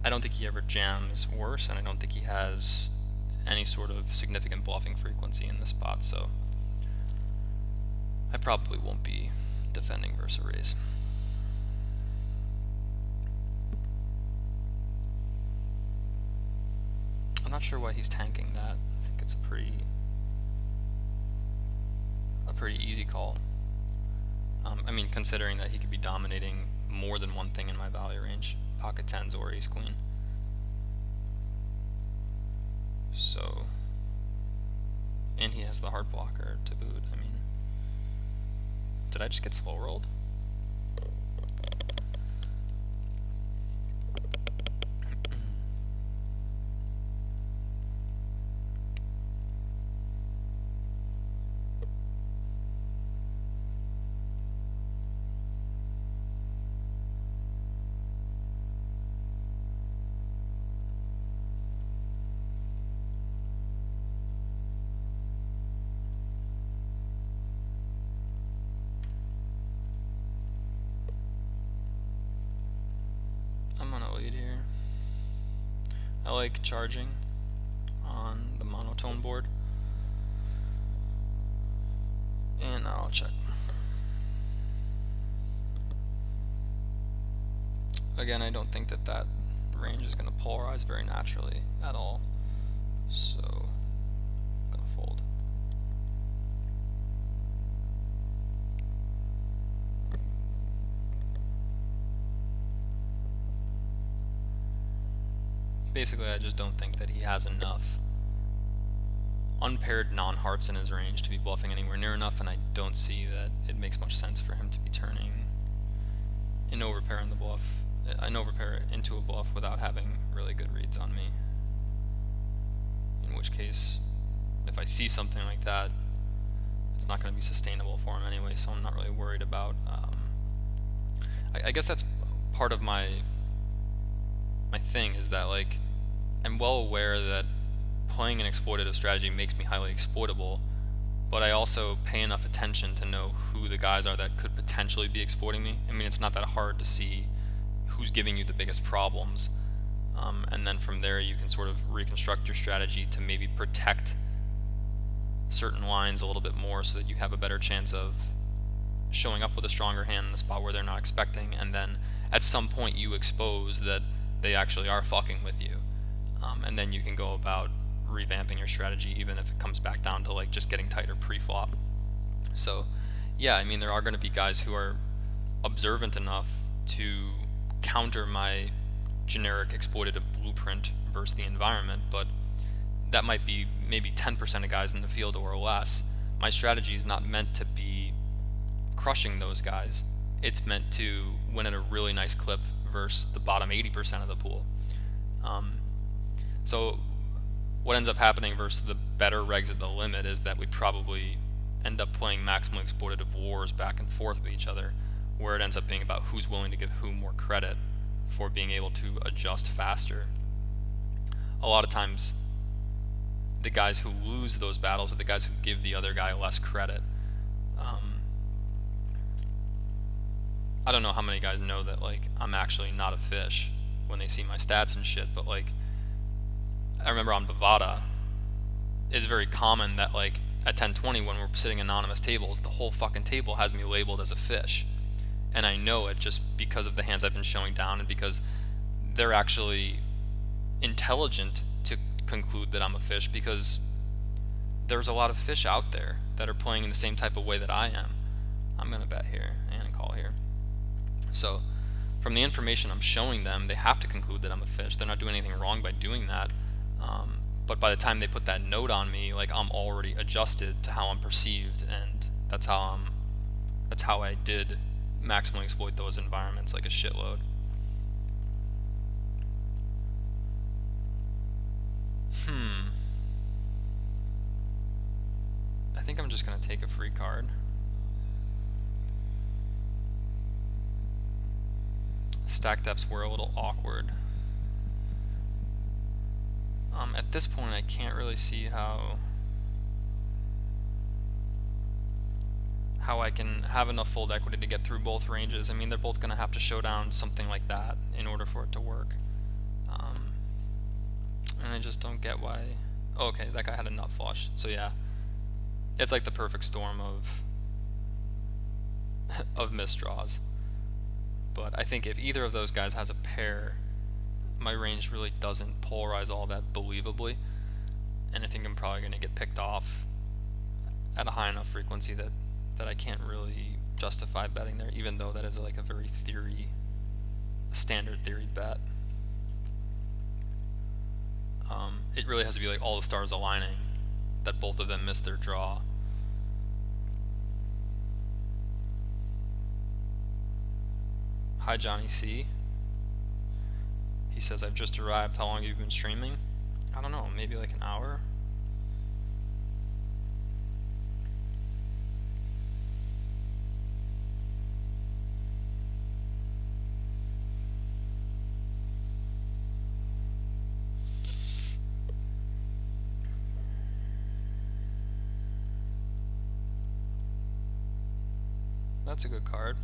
I don't think he ever jams worse, and I don't think he has any sort of significant bluffing frequency in this spot, so I probably won't be defending versus a raise. I'm not sure why he's tanking that. I think it's a pretty easy call. I mean, considering that he could be dominating more than one thing in my value range, pocket tens or ace queen. So, and he has the heart blocker to boot. I mean, did I just get slow rolled? Here. I like charging on the monotone board, and I'll check. Again, I don't think that range is going to polarize very naturally at all, so I'm going to fold. Basically, I just don't think that he has enough unpaired non-hearts in his range to be bluffing anywhere near enough, and I don't see that it makes much sense for him to be turning an overpair in the bluff, an overpair into a bluff without having really good reads on me. In which case, if I see something like that, it's not going to be sustainable for him anyway, so I'm not really worried about. I guess that's part of my thing, is that like I'm well aware that playing an exploitative strategy makes me highly exploitable, but I also pay enough attention to know who the guys are that could potentially be exploiting me. I mean, it's not that hard to see who's giving you the biggest problems, and then from there you can sort of reconstruct your strategy to maybe protect certain lines a little bit more so that you have a better chance of showing up with a stronger hand in the spot where they're not expecting, and then at some point you expose that they actually are fucking with you, and then you can go about revamping your strategy, even if it comes back down to like just getting tighter pre-flop. So yeah, I mean, there are going to be guys who are observant enough to counter my generic exploitative blueprint versus the environment, but that might be maybe 10% of guys in the field or less. My strategy is not meant to be crushing those guys. It's meant to win at a really nice clip versus the bottom 80% of the pool. So what ends up happening versus the better regs at the limit is that we probably end up playing maximally exploitative wars back and forth with each other, where it ends up being about who's willing to give who more credit for being able to adjust faster. A lot of times the guys who lose those battles are the guys who give the other guy less credit. I don't know how many guys know that like I'm actually not a fish when they see my stats and shit, but like I remember on Bovada, it's very common that like at 1020 when we're sitting anonymous tables, the whole fucking table has me labeled as a fish. And I know it just because of the hands I've been showing down, and because they're actually intelligent to conclude that I'm a fish, because there's a lot of fish out there that are playing in the same type of way that I am. I'm going to bet here and call here. So from the information I'm showing them, they have to conclude that I'm a fish. They're not doing anything wrong by doing that. But by the time they put that note on me, like I'm already adjusted to how I'm perceived, and that's how I did maximally exploit those environments like a shitload. I think I'm just gonna take a free card. Stack depths were a little awkward. At this point I can't really see how I can have enough fold equity to get through both ranges. I mean, they're both going to have to show down something like that in order for it to work. And I just don't get why. Oh, okay, that guy had a nut flush. So yeah, it's like the perfect storm of misdraws. But I think if either of those guys has a pair, my range really doesn't polarize all that believably, and I think I'm probably going to get picked off at a high enough frequency that I can't really justify betting there, even though that is like a very standard theory bet. It really has to be like all the stars aligning that both of them miss their draw. Hi Johnny C. He says, I've just arrived. How long have you been streaming? I don't know, maybe like an hour? That's a good card.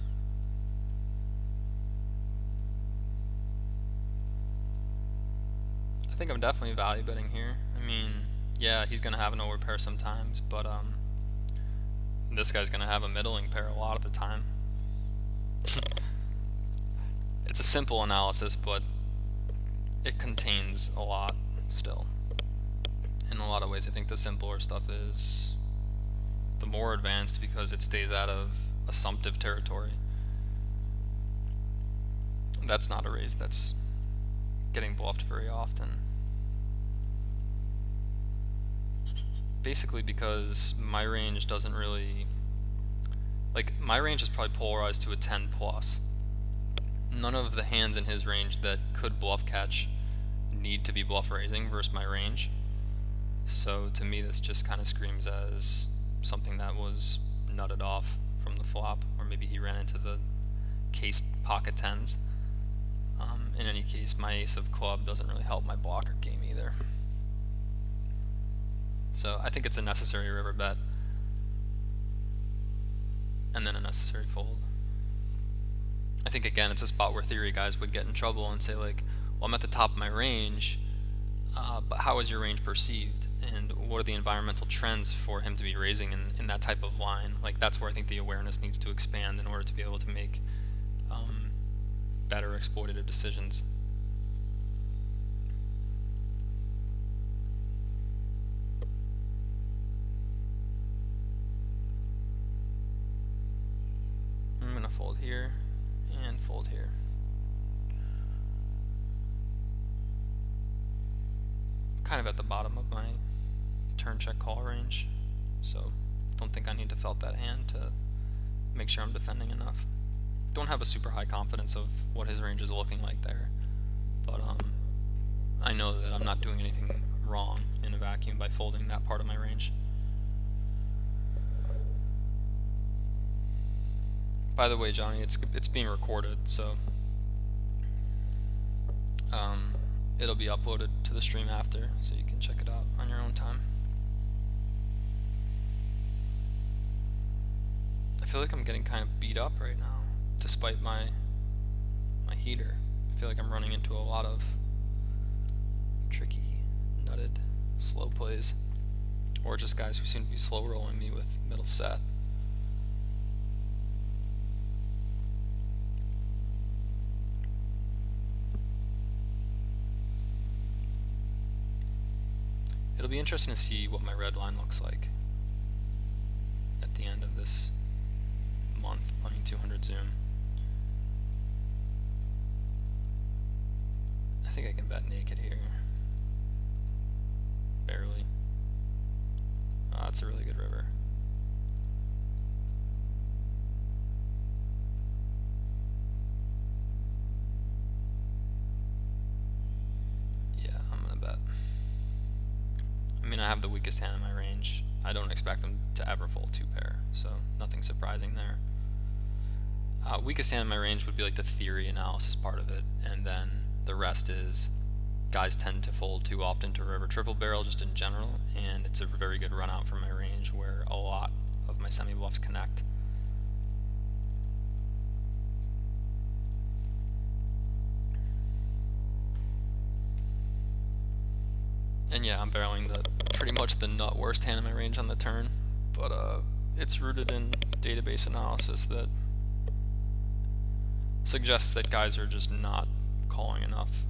I think I'm definitely value betting here. I mean, yeah, he's gonna have an overpair sometimes, but this guy's gonna have a middling pair a lot of the time. It's a simple analysis, but it contains a lot still, in a lot of ways. ways, I think the simpler stuff is the more advanced because it stays out of assumptive territory. That's not a raise that's getting bluffed very often. Basically because my range doesn't really, like, my range is probably polarized to a 10 plus. None of the hands in his range that could bluff catch need to be bluff raising versus my range. So to me this just kind of screams as something that was nutted off from the flop, or maybe he ran into the cased pocket tens. In any case, my ace of club doesn't really help my blocker game either. So I think it's a necessary river bet, and then a necessary fold. I think again it's a spot where theory guys would get in trouble and say like, well, I'm at the top of my range, but how is your range perceived? And what are the environmental trends for him to be raising in that type of line? Like, that's where I think the awareness needs to expand in order to be able to make better exploitative decisions. I'm gonna fold here and fold here. Kind of at the bottom of my turn check call range, so don't think I need to felt that hand to make sure I'm defending enough. Don't have a super high confidence of what his range is looking like there, but I know that I'm not doing anything wrong in a vacuum by folding that part of my range. By the way, Johnny, it's being recorded, so it'll be uploaded to the stream after, so you can check it out on your own time. I feel like I'm getting kind of beat up right now, despite my heater. I feel like I'm running into a lot of tricky, nutted, slow plays, or just guys who seem to be slow rolling me with middle set. It'll be interesting to see what my red line looks like at the end of this month playing 200 Zoom. I think I can bet naked here. Barely. Oh, that's a really good river. Yeah, I'm gonna bet. I mean, I have the weakest hand in my range. I don't expect them to ever fold two pair, so nothing surprising there. Weakest hand in my range would be like the theory analysis part of it, and then the rest is guys tend to fold too often to river triple barrel just in general, and it's a very good run out from my range where a lot of my semi bluffs connect. And yeah, I'm barreling the pretty much the nut worst hand in my range on the turn, but it's rooted in database analysis that suggests that guys are just not calling enough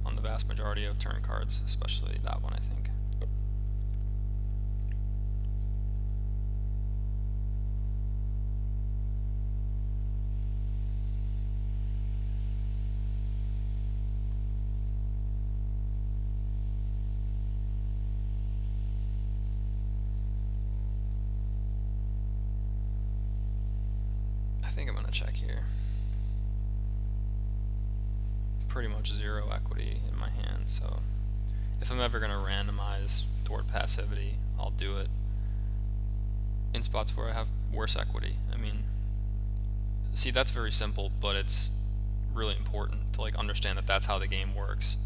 on the vast majority of turn cards, especially that one, I think. I think I'm gonna check here. Pretty much zero equity in my hand, so if I'm ever gonna randomize toward passivity, I'll do it in spots where I have worse equity. I mean, see, that's very simple, but it's really important to like understand that that's how the game works.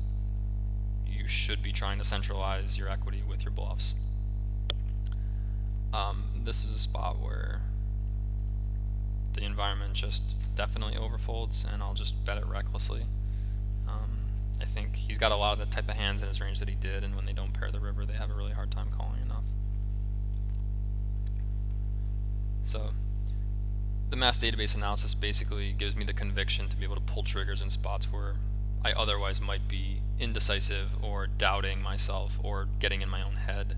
You should be trying to centralize your equity with your bluffs. This is a spot where the environment just definitely overfolds, and I'll just bet it recklessly. I think he's got a lot of the type of hands in his range that he did, and when they don't pair the river, they have a really hard time calling enough. So the mass database analysis basically gives me the conviction to be able to pull triggers in spots where I otherwise might be indecisive or doubting myself or getting in my own head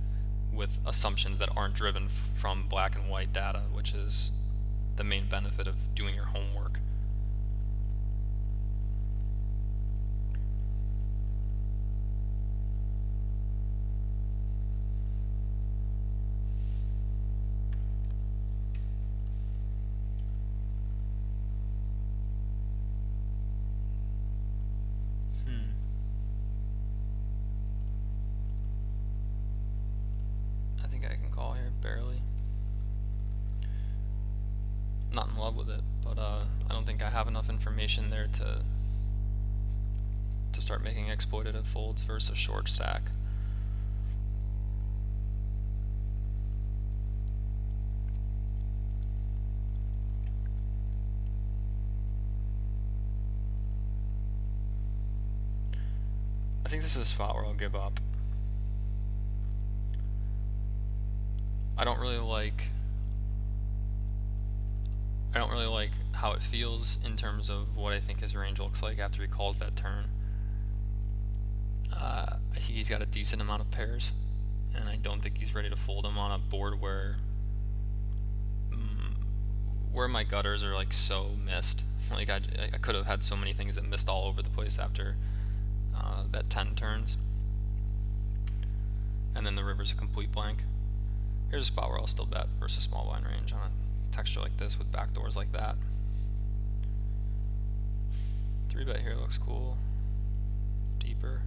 with assumptions that aren't driven from black and white data, which is the main benefit of doing your homework. I think I can call here, barely. Not in love with it, but I don't think I have enough information there to start making exploitative folds versus short stack. I think this is a spot where I'll give up. I don't really like how it feels in terms of what I think his range looks like after he calls that turn. I think he's got a decent amount of pairs, and I don't think he's ready to fold them on a board where my gutters are like so missed. Like I could have had so many things that missed all over the place after that 10 turns, and then the river's a complete blank. Here's a spot where I'll still bet versus small blind range on a texture like this with backdoors like that. 3-bet here looks cool. Deeper.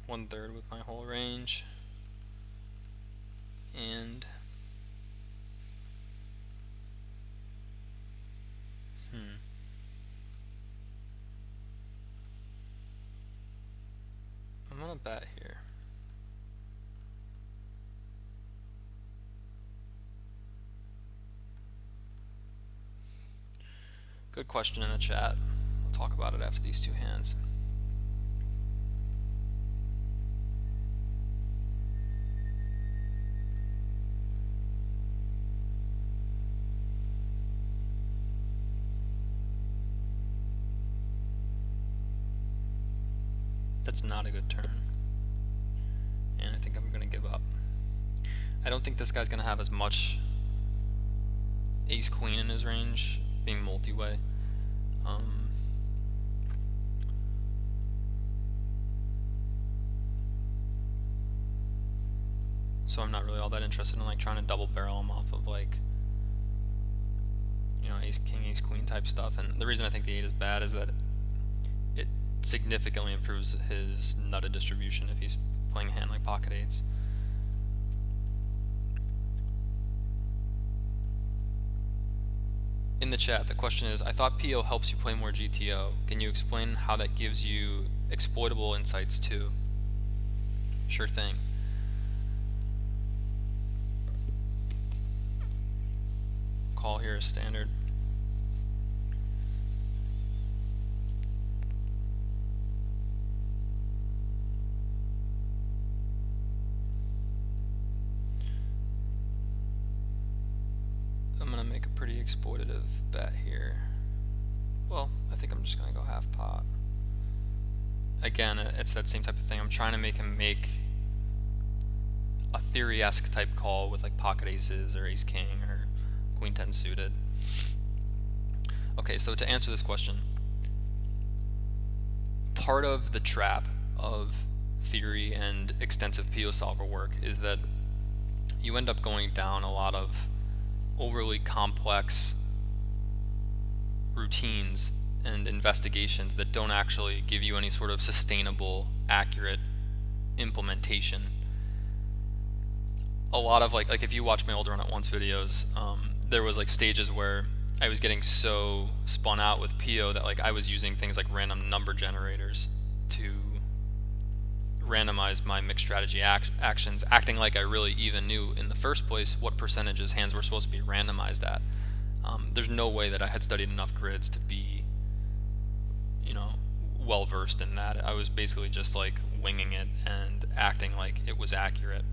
One-third with my whole range, and I'm gonna bet here. Good question in the chat. We'll talk about it after these two hands. That's not a good turn, and I think I'm gonna give up. I don't think this guy's gonna have as much ace queen in his range, being multi-way. So I'm not really all that interested in like trying to double barrel him off of like, you know, ace king, ace queen type stuff. And the reason I think the 8 is bad is that it significantly improves his nutted distribution if he's playing a hand like pocket eights. In the chat, the question is, I thought PO helps you play more GTO. Can you explain how that gives you exploitable insights too? Sure thing. Call here is standard. I'm gonna make a pretty exploitative bet here. Well, I think I'm just gonna go half pot. Again, it's that same type of thing. I'm trying to make him make a theory-esque type call with like pocket aces or ace king or queen 10 suited. Okay, so to answer this question, part of the trap of theory and extensive PO solver work is that you end up going down a lot of overly complex routines and investigations that don't actually give you any sort of sustainable, accurate implementation. A lot of like if you watch my older Run It Once videos, there was like stages where I was getting so spun out with PO that like I was using things like random number generators to randomized my mixed strategy actions, acting like I really even knew in the first place what percentages hands were supposed to be randomized at. There's no way that I had studied enough grids to be, well versed in that. I was basically just like winging it and acting like it was accurate.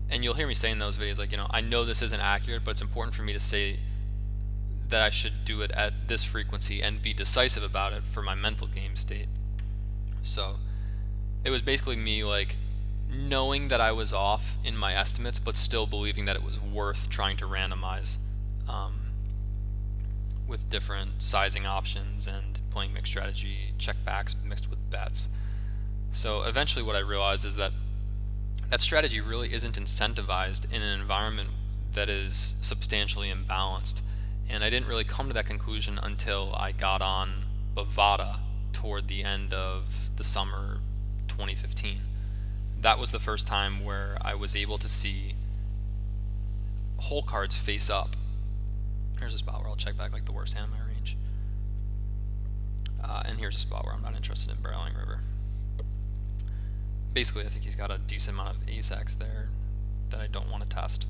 And you'll hear me say in those videos, like, I know this isn't accurate, but it's important for me to say that I should do it at this frequency and be decisive about it for my mental game state. So it was basically me like knowing that I was off in my estimates, but still believing that it was worth trying to randomize with different sizing options and playing mixed strategy, checkbacks mixed with bets. So eventually what I realized is that strategy really isn't incentivized in an environment that is substantially imbalanced. And I didn't really come to that conclusion until I got on Bovada toward the end of the summer 2015. That was the first time where I was able to see hole cards face up. Here's a spot where I'll check back like the worst hand in my range. And here's a spot where I'm not interested in barreling river. Basically, I think he's got a decent amount of ace-x there that I don't want to test.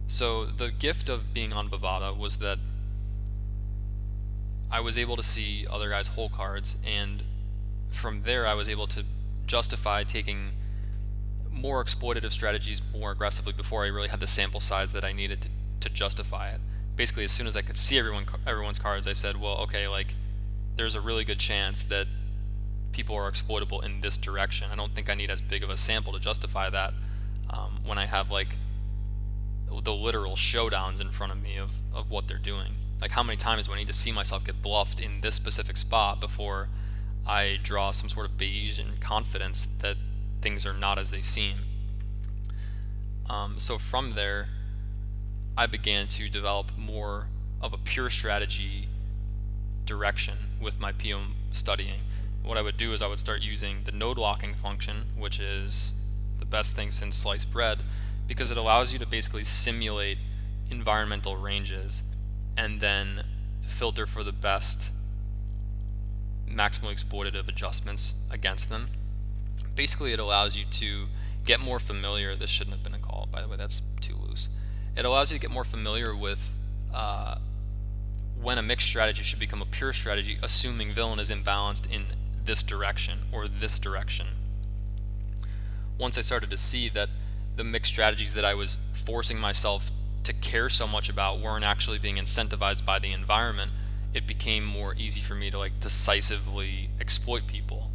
So the gift of being on Bovada was that I was able to see other guys' hole cards, and from there I was able to justify taking more exploitative strategies more aggressively before I really had the sample size that I needed to justify it. Basically, as soon as I could see everyone's cards, I said, well, okay, like, there's a really good chance that people are exploitable in this direction. I don't think I need as big of a sample to justify that when I have like the literal showdowns in front of me of what they're doing. Like, how many times do I need to see myself get bluffed in this specific spot before I draw some sort of Bayesian confidence that things are not as they seem? So from there, I began to develop more of a pure strategy direction with my PM studying. What I would do is I would start using the node locking function, which is the best thing since sliced bread, because it allows you to basically simulate environmental ranges and then filter for the best maximally exploitative adjustments against them. Basically, it allows you to get more familiar. This shouldn't have been a call, by the way, that's too loose. It allows you to get more familiar with when a mixed strategy should become a pure strategy, assuming villain is imbalanced in this direction or this direction. Once I started to see that the mixed strategies that I was forcing myself to care so much about weren't actually being incentivized by the environment, it became more easy for me to like decisively exploit people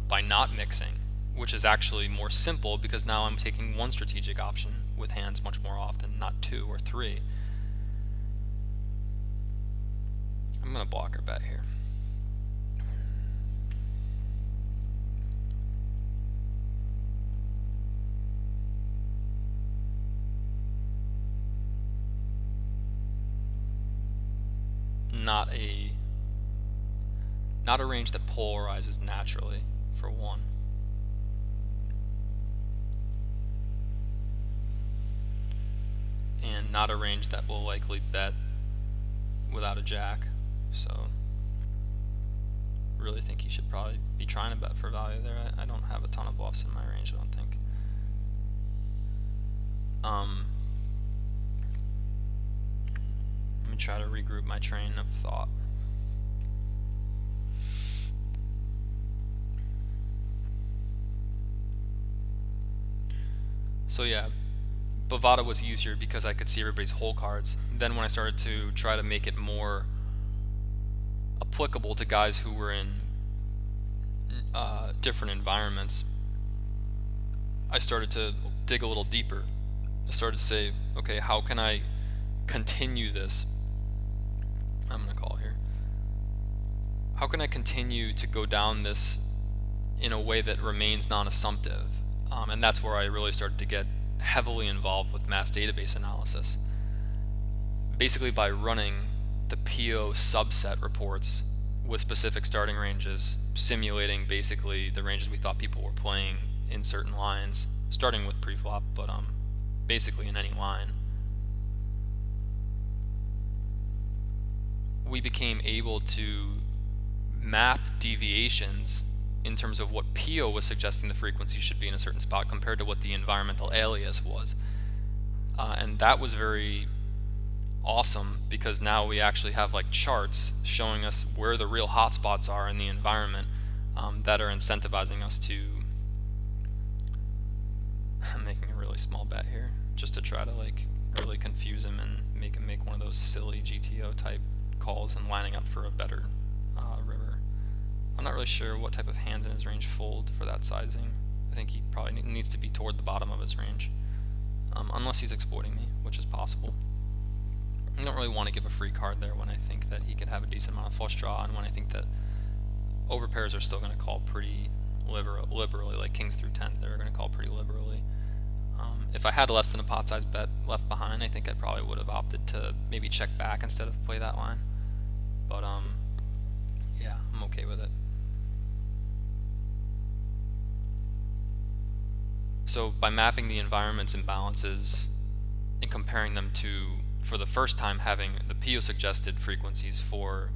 by not mixing, which is actually more simple because now I'm taking one strategic option with hands much more often, not two or three. I'm going to block her bet here. Not a range that polarizes naturally, for one. And not a range that will likely bet without a jack. So really think he should probably be trying to bet for value there. I don't have a ton of bluffs in my range, I don't think. Let me try to regroup my train of thought. So yeah, Bovada was easier because I could see everybody's hole cards. Then when I started to try to make it more applicable to guys who were in different environments, I started to dig a little deeper. I started to say, okay, how can I continue this? I'm going to call here. How can I continue to go down this in a way that remains non-assumptive? And that's where I really started to get heavily involved with mass database analysis. Basically by running the PO subset reports with specific starting ranges, simulating basically the ranges we thought people were playing in certain lines, starting with preflop, but basically in any line. We became able to map deviations in terms of what Pio was suggesting the frequency should be in a certain spot compared to what the environmental alias was. And that was very awesome, because now we actually have like charts showing us where the real hotspots are in the environment, that are incentivizing us to I'm making a really small bet here just to try to like really confuse him and make him make one of those silly GTO type calls and lining up for a better river. I'm not really sure what type of hands in his range fold for that sizing. I think he probably needs to be toward the bottom of his range, unless he's exploiting me, which is possible. I don't really want to give a free card there when I think that he could have a decent amount of flush draw, and when I think that overpairs are still going to call pretty liberally, like kings through 10th, they're going to call pretty liberally. If I had less than a pot size bet left behind, I think I probably would have opted to maybe check back instead of play that line. But yeah, I'm okay with it. So by mapping the environment's imbalances and comparing them to, for the first time, having the Pio suggested frequencies for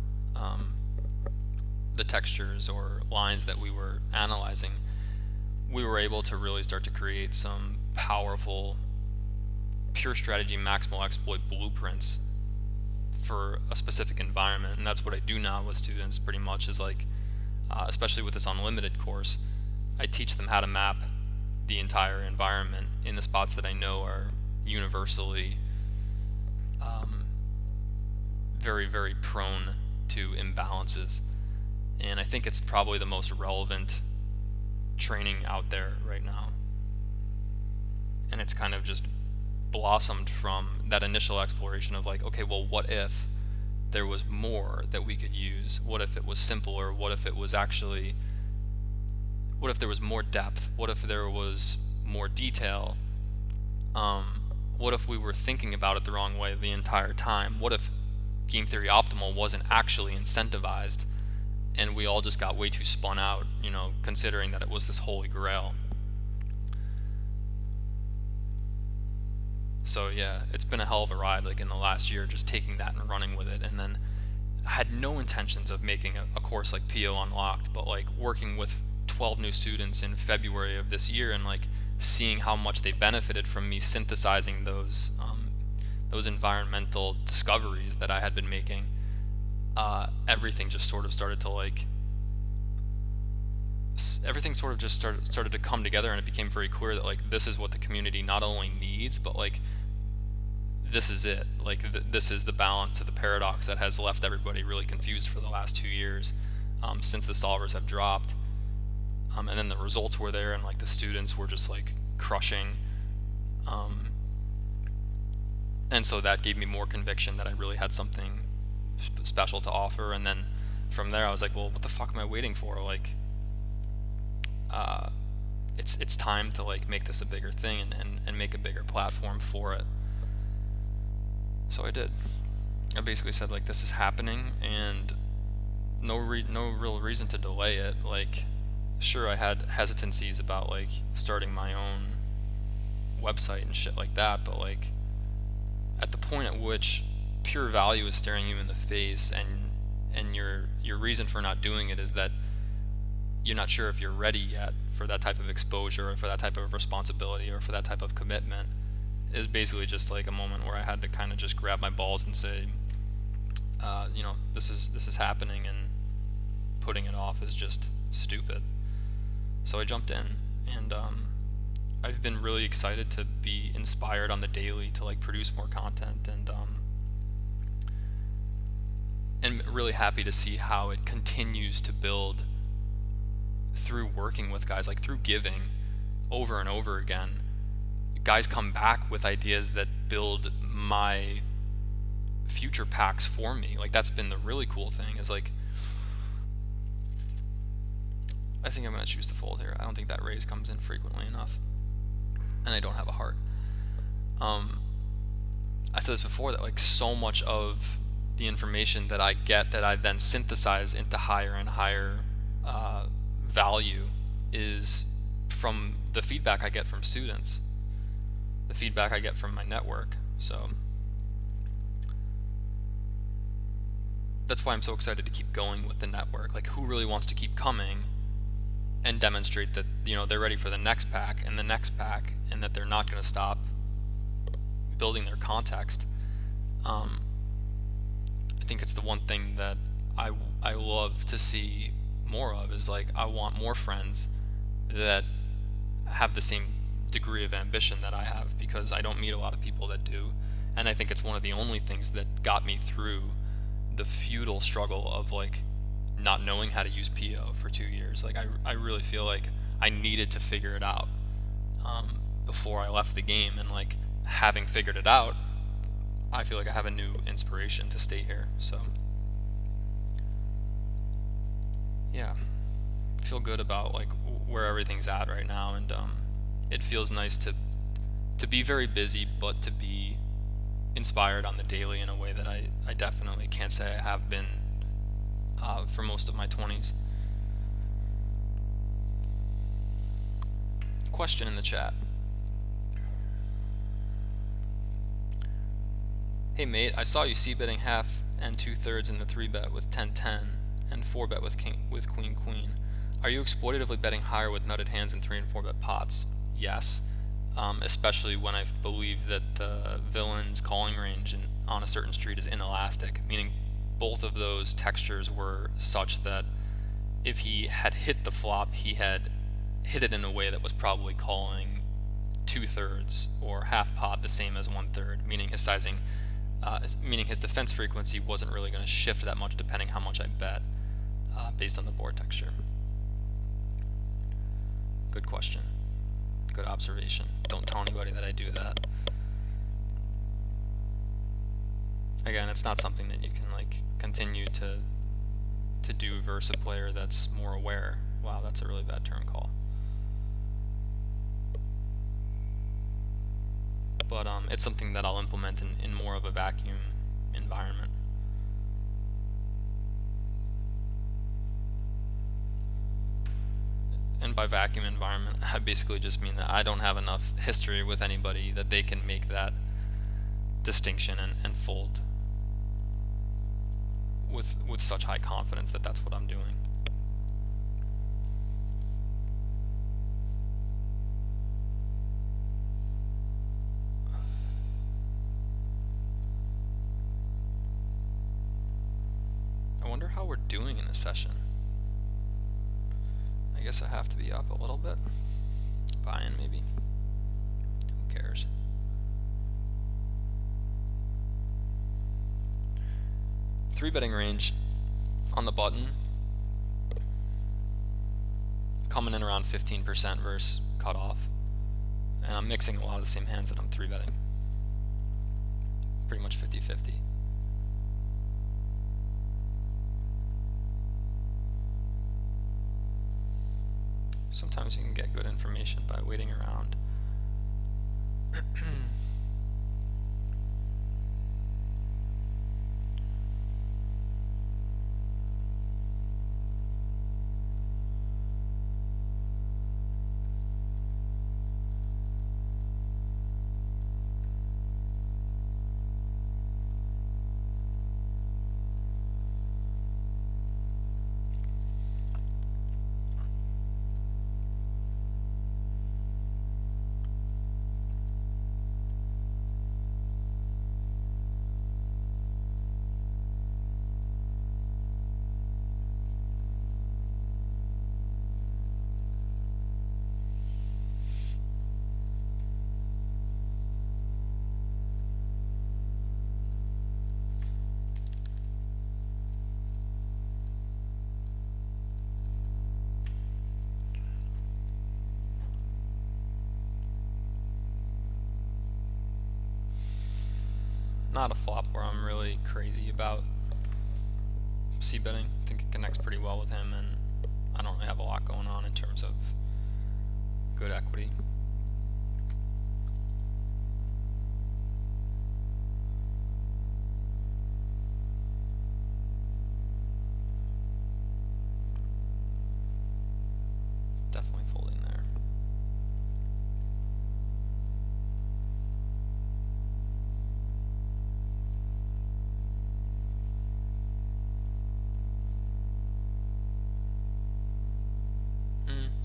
the textures or lines that we were analyzing, we were able to really start to create some powerful pure strategy maximal exploit blueprints for a specific environment. And that's what I do now with students pretty much, is like, especially with this unlimited course, I teach them how to map the entire environment in the spots that I know are universally very, very prone to imbalances. And I think it's probably the most relevant training out there right now. And it's kind of just blossomed from that initial exploration of like, okay, well, what if there was more that we could use? What if it was simpler? What if it was actually, what if there was more depth? What if there was more detail? What if we were thinking about it the wrong way the entire time? What if game theory optimal wasn't actually incentivized and we all just got way too spun out, you know, considering that it was this holy grail? So yeah, it's been a hell of a ride, like in the last year, just taking that and running with it. And then I had no intentions of making a course like Pio Unlocked, but like working with 12 new students in February of this year and like seeing how much they benefited from me synthesizing those environmental discoveries that I had been making, everything just sort of started to like, everything sort of just started to come together, and it became very clear that like this is what the community not only needs, but like this is it. Like this is the balance to the paradox that has left everybody really confused for the last 2 years, since the solvers have dropped. And then the results were there, and like the students were just like crushing. And so that gave me more conviction that I really had something special to offer. And then from there I was like, well, what the fuck am I waiting for? Like, it's time to like make this a bigger thing and make a bigger platform for it. So I did. I basically said like, this is happening, and no real reason to delay it. Like, sure, I had hesitancies about like starting my own website and shit like that, but like at the point at which pure value is staring you in the face, and your reason for not doing it is that you're not sure if you're ready yet for that type of exposure, or for that type of responsibility, or for that type of commitment, is basically just like a moment where I had to kind of just grab my balls and say, you know, this is happening, and putting it off is just stupid. So I jumped in, and I've been really excited to be inspired on the daily to like produce more content, and really happy to see how it continues to build through working with guys, like through giving over and over again. Guys come back with ideas that build my future packs for me. Like, that's been the really cool thing, is like, I think I'm going to choose to fold here. I don't think that raise comes in frequently enough, and I don't have a heart. I said this before, that like so much of the information that I get, that I then synthesize into higher and higher value, is from the feedback I get from students, the feedback I get from my network. So that's why I'm so excited to keep going with the network. Like, who really wants to keep coming and demonstrate that, you know, they're ready for the next pack and the next pack, and that they're not going to stop building their context. I think it's the one thing that I love to see more of, is like, I want more friends that have the same degree of ambition that I have, because I don't meet a lot of people that do. And I think it's one of the only things that got me through the futile struggle of like not knowing how to use PO for 2 years. Like, I really feel like I needed to figure it out before I left the game, and like, having figured it out, I feel like I have a new inspiration to stay here. So yeah, I feel good about like where everything's at right now, and it feels nice to be very busy, but to be inspired on the daily in a way that I definitely can't say I have been for most of my 20s. Question in the chat. Hey mate, I saw you c-betting half and 2/3 in the 3-bet with 10-10 and 4-bet with queen-queen. Are you exploitatively betting higher with nutted hands in 3 and 4-bet pots? Yes, especially when I believe that the villain's calling range on a certain street is inelastic, meaning both of those textures were such that if he had hit the flop, he had hit it in a way that was probably calling 2/3 or half pot the same as 1/3, meaning his sizing, meaning his defense frequency wasn't really going to shift that much depending how much I bet based on the board texture. Good question. Good observation. Don't tell anybody that I do that. Again, it's not something that you can like continue to do versus a player that's more aware. Wow, that's a really bad turn call. But it's something that I'll implement in more of a vacuum environment. And by vacuum environment, I basically just mean that I don't have enough history with anybody that they can make that distinction and fold with such high confidence that that's what I'm doing. I wonder how we're doing in this session. I guess I have to be up a little bit. Buy-in maybe. Who cares? Three betting range on the button, coming in around 15% versus cutoff, and I'm mixing a lot of the same hands that I'm 3-betting. Pretty much 50-50. Sometimes you can get good information by waiting around. Not a flop where I'm really crazy about c-betting. I think it connects pretty well with him, and I don't really have a lot going on in terms of good equity. Definitely folding there.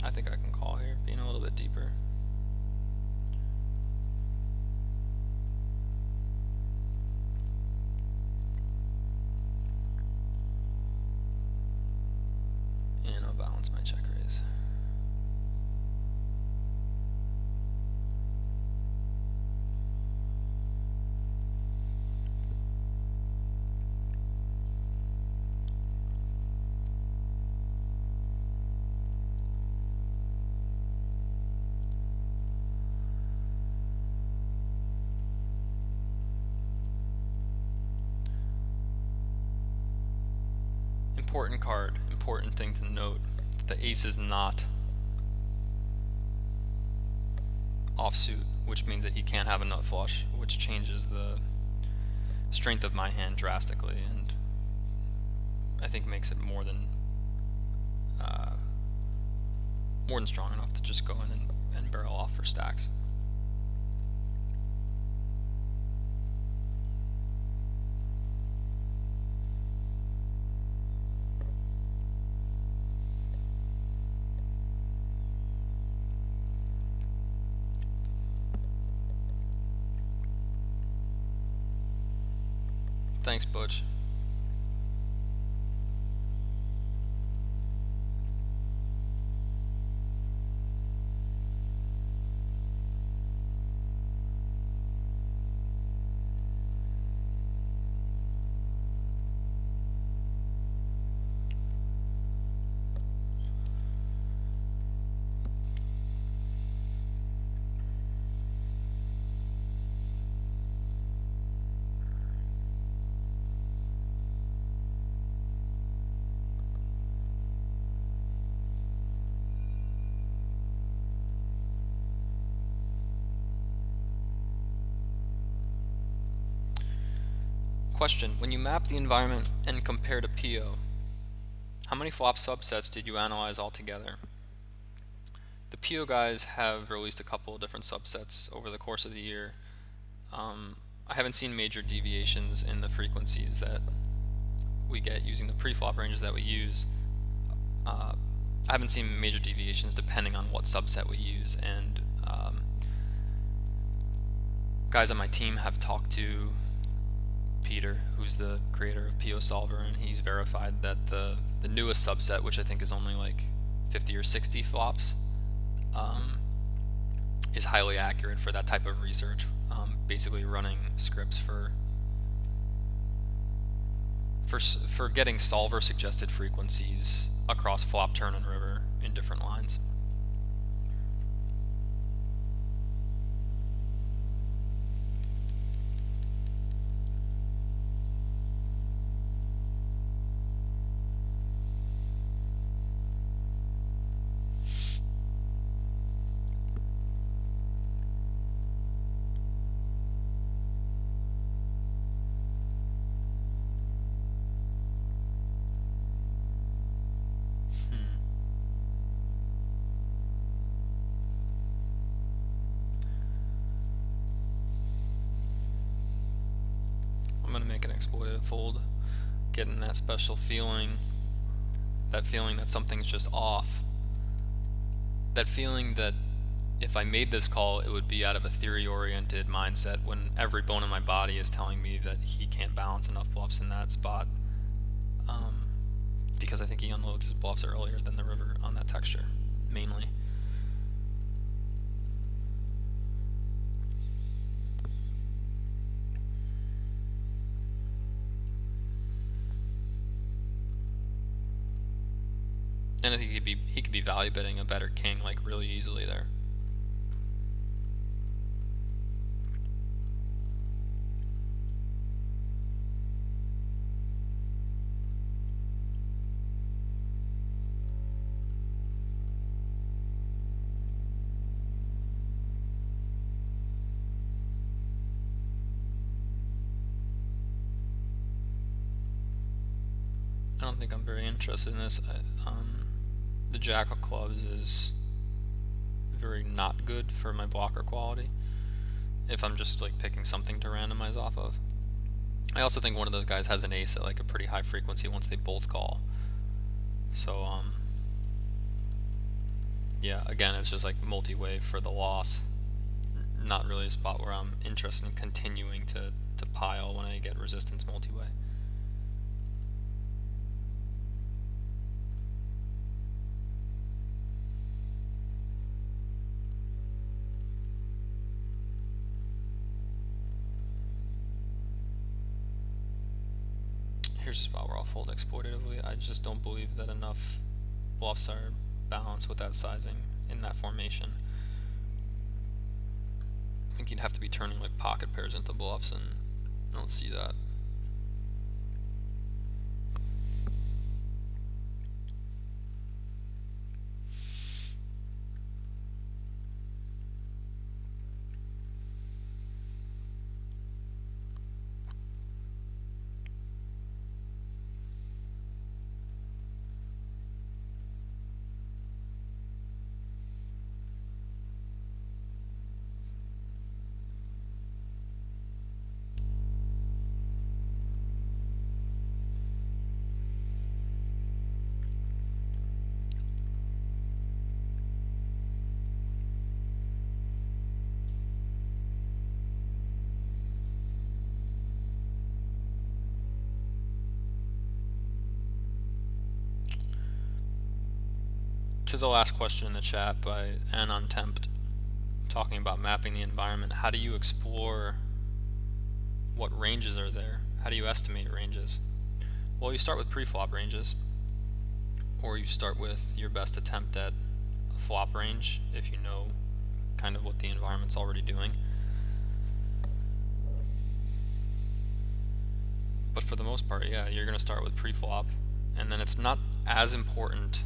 I think I can call here, being a little bit deeper. And I'll balance my check raise. Important card, important thing to note, the ace is not offsuit, which means that he can't have a nut flush, which changes the strength of my hand drastically, and I think makes it more than strong enough to just go in and barrel off for stacks. Thanks, Butch. Question: when you map the environment and compare to PO, how many flop subsets did you analyze altogether? The PO guys have released a couple of different subsets over the course of the year. I haven't seen major deviations in the frequencies that we get using the pre-flop ranges that we use. I haven't seen major deviations depending on what subset we use, and guys on my team have talked to Peter, who's the creator of PO Solver, and he's verified that the newest subset, which I think is only like 50 or 60 flops, is highly accurate for that type of research. Basically running scripts for getting solver suggested frequencies across flop, turn, and river in different lines. I'm going to make an exploited fold, getting that special feeling, that feeling that something's just off, that feeling that if I made this call it would be out of a theory-oriented mindset when every bone in my body is telling me that he can't balance enough bluffs in that spot, because I think he unloads his bluffs earlier than the river on that texture, mainly. And I think he could be value betting a better king like really easily there. I don't think I'm very interested in this. The Jack of Clubs is very not good for my blocker quality if I'm just like picking something to randomize off of. I also think one of those guys has an ace at like a pretty high frequency once they both call. So Yeah, again, it's just like multi-wave for the loss. Not really a spot where I'm interested in continuing to pile when I get resistance multi-way. Here's a spot where I'll fold exploitatively. I just don't believe that enough bluffs are balanced with that sizing in that formation. I think you'd have to be turning like pocket pairs into bluffs, and I don't see that. To the last question in the chat by Anon Tempt, talking about mapping the environment, how do you explore what ranges are there? How do you estimate ranges? Well, you start with pre-flop ranges, or you start with your best attempt at a flop range if you know kind of what the environment's already doing. But for the most part, yeah, you're going to start with pre-flop, and then it's not as important.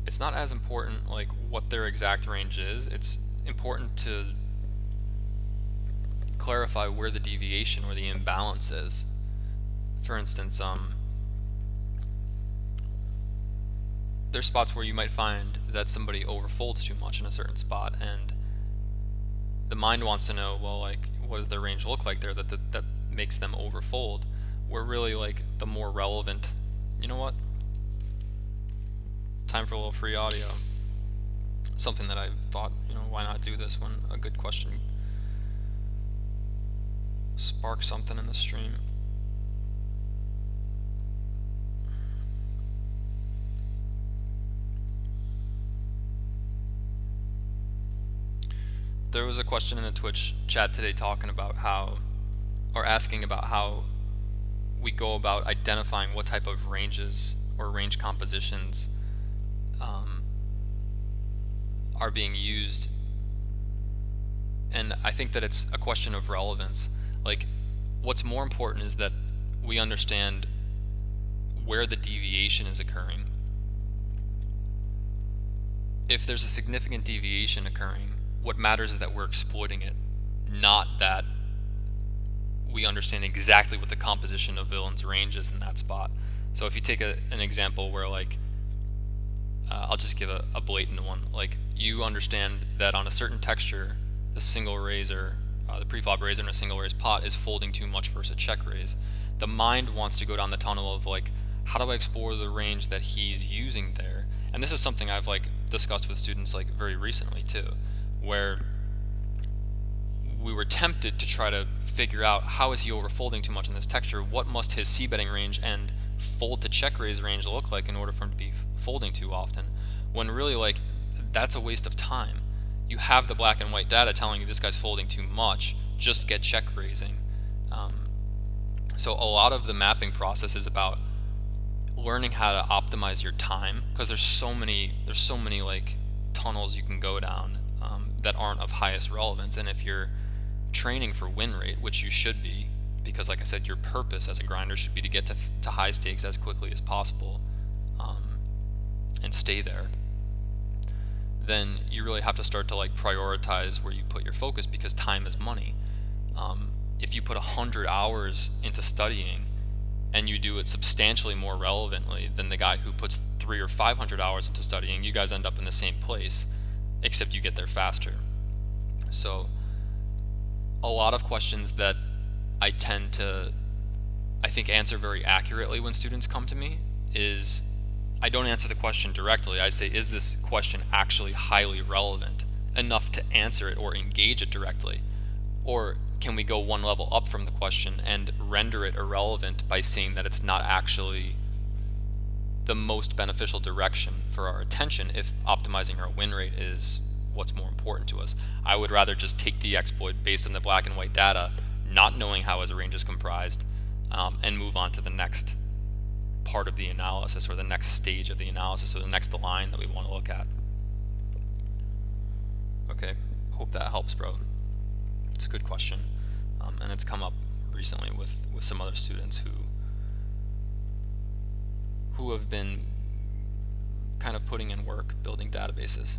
It's not as important like what their exact range is. It's important to clarify where the deviation or the imbalance is. For instance, there's spots where you might find that somebody overfolds too much in a certain spot, and the mind wants to know, well, like, what does their range look like there that makes them overfold? Where really, like, the more relevant, you know what? Time for a little free audio. Something that I thought, why not do this when a good question sparks something in the stream. There was a question in the Twitch chat today talking about asking about how we go about identifying what type of ranges or range compositions are being used. And I think that it's a question of relevance. Like, what's more important is that we understand where the deviation is occurring. If there's a significant deviation occurring, what matters is that we're exploiting it, not that we understand exactly what the composition of villain's range is in that spot. So if you take an example where, like, I'll just give a blatant one. Like, you understand that on a certain texture, the single razor, the preflop razor in a single raise pot is folding too much versus a check raise. The mind wants to go down the tunnel of, like, how do I explore the range that he's using there? And this is something I've, like, discussed with students, like, very recently too, where we were tempted to try to figure out how is he overfolding too much in this texture. What must his c-betting range and fold to check raise range look like in order for him to be folding too often, when really, like, that's a waste of time. You have the black and white data telling you this guy's folding too much, just get check raising. So a lot of the mapping process is about learning how to optimize your time, because there's so many like tunnels you can go down that aren't of highest relevance. And if you're training for win rate, which you should be, because like I said, your purpose as a grinder should be to get to high stakes as quickly as possible and stay there, then you really have to start to, like, prioritize where you put your focus, because time is money. If you put 100 hours into studying and you do it substantially more relevantly than the guy who puts 300 or 500 hours into studying, you guys end up in the same place, except you get there faster. So a lot of questions that I tend to, I think, answer very accurately when students come to me is I don't answer the question directly. I say, is this question actually highly relevant enough to answer it or engage it directly? Or can we go one level up from the question and render it irrelevant by seeing that it's not actually the most beneficial direction for our attention if optimizing our win rate is what's more important to us? I would rather just take the exploit based on the black and white data, not knowing how his range is comprised, and move on to the next part of the analysis, or the next stage of the analysis, or the next line that we want to look at. Okay, hope that helps, bro. It's a good question, and it's come up recently with some other students who have been kind of putting in work building databases.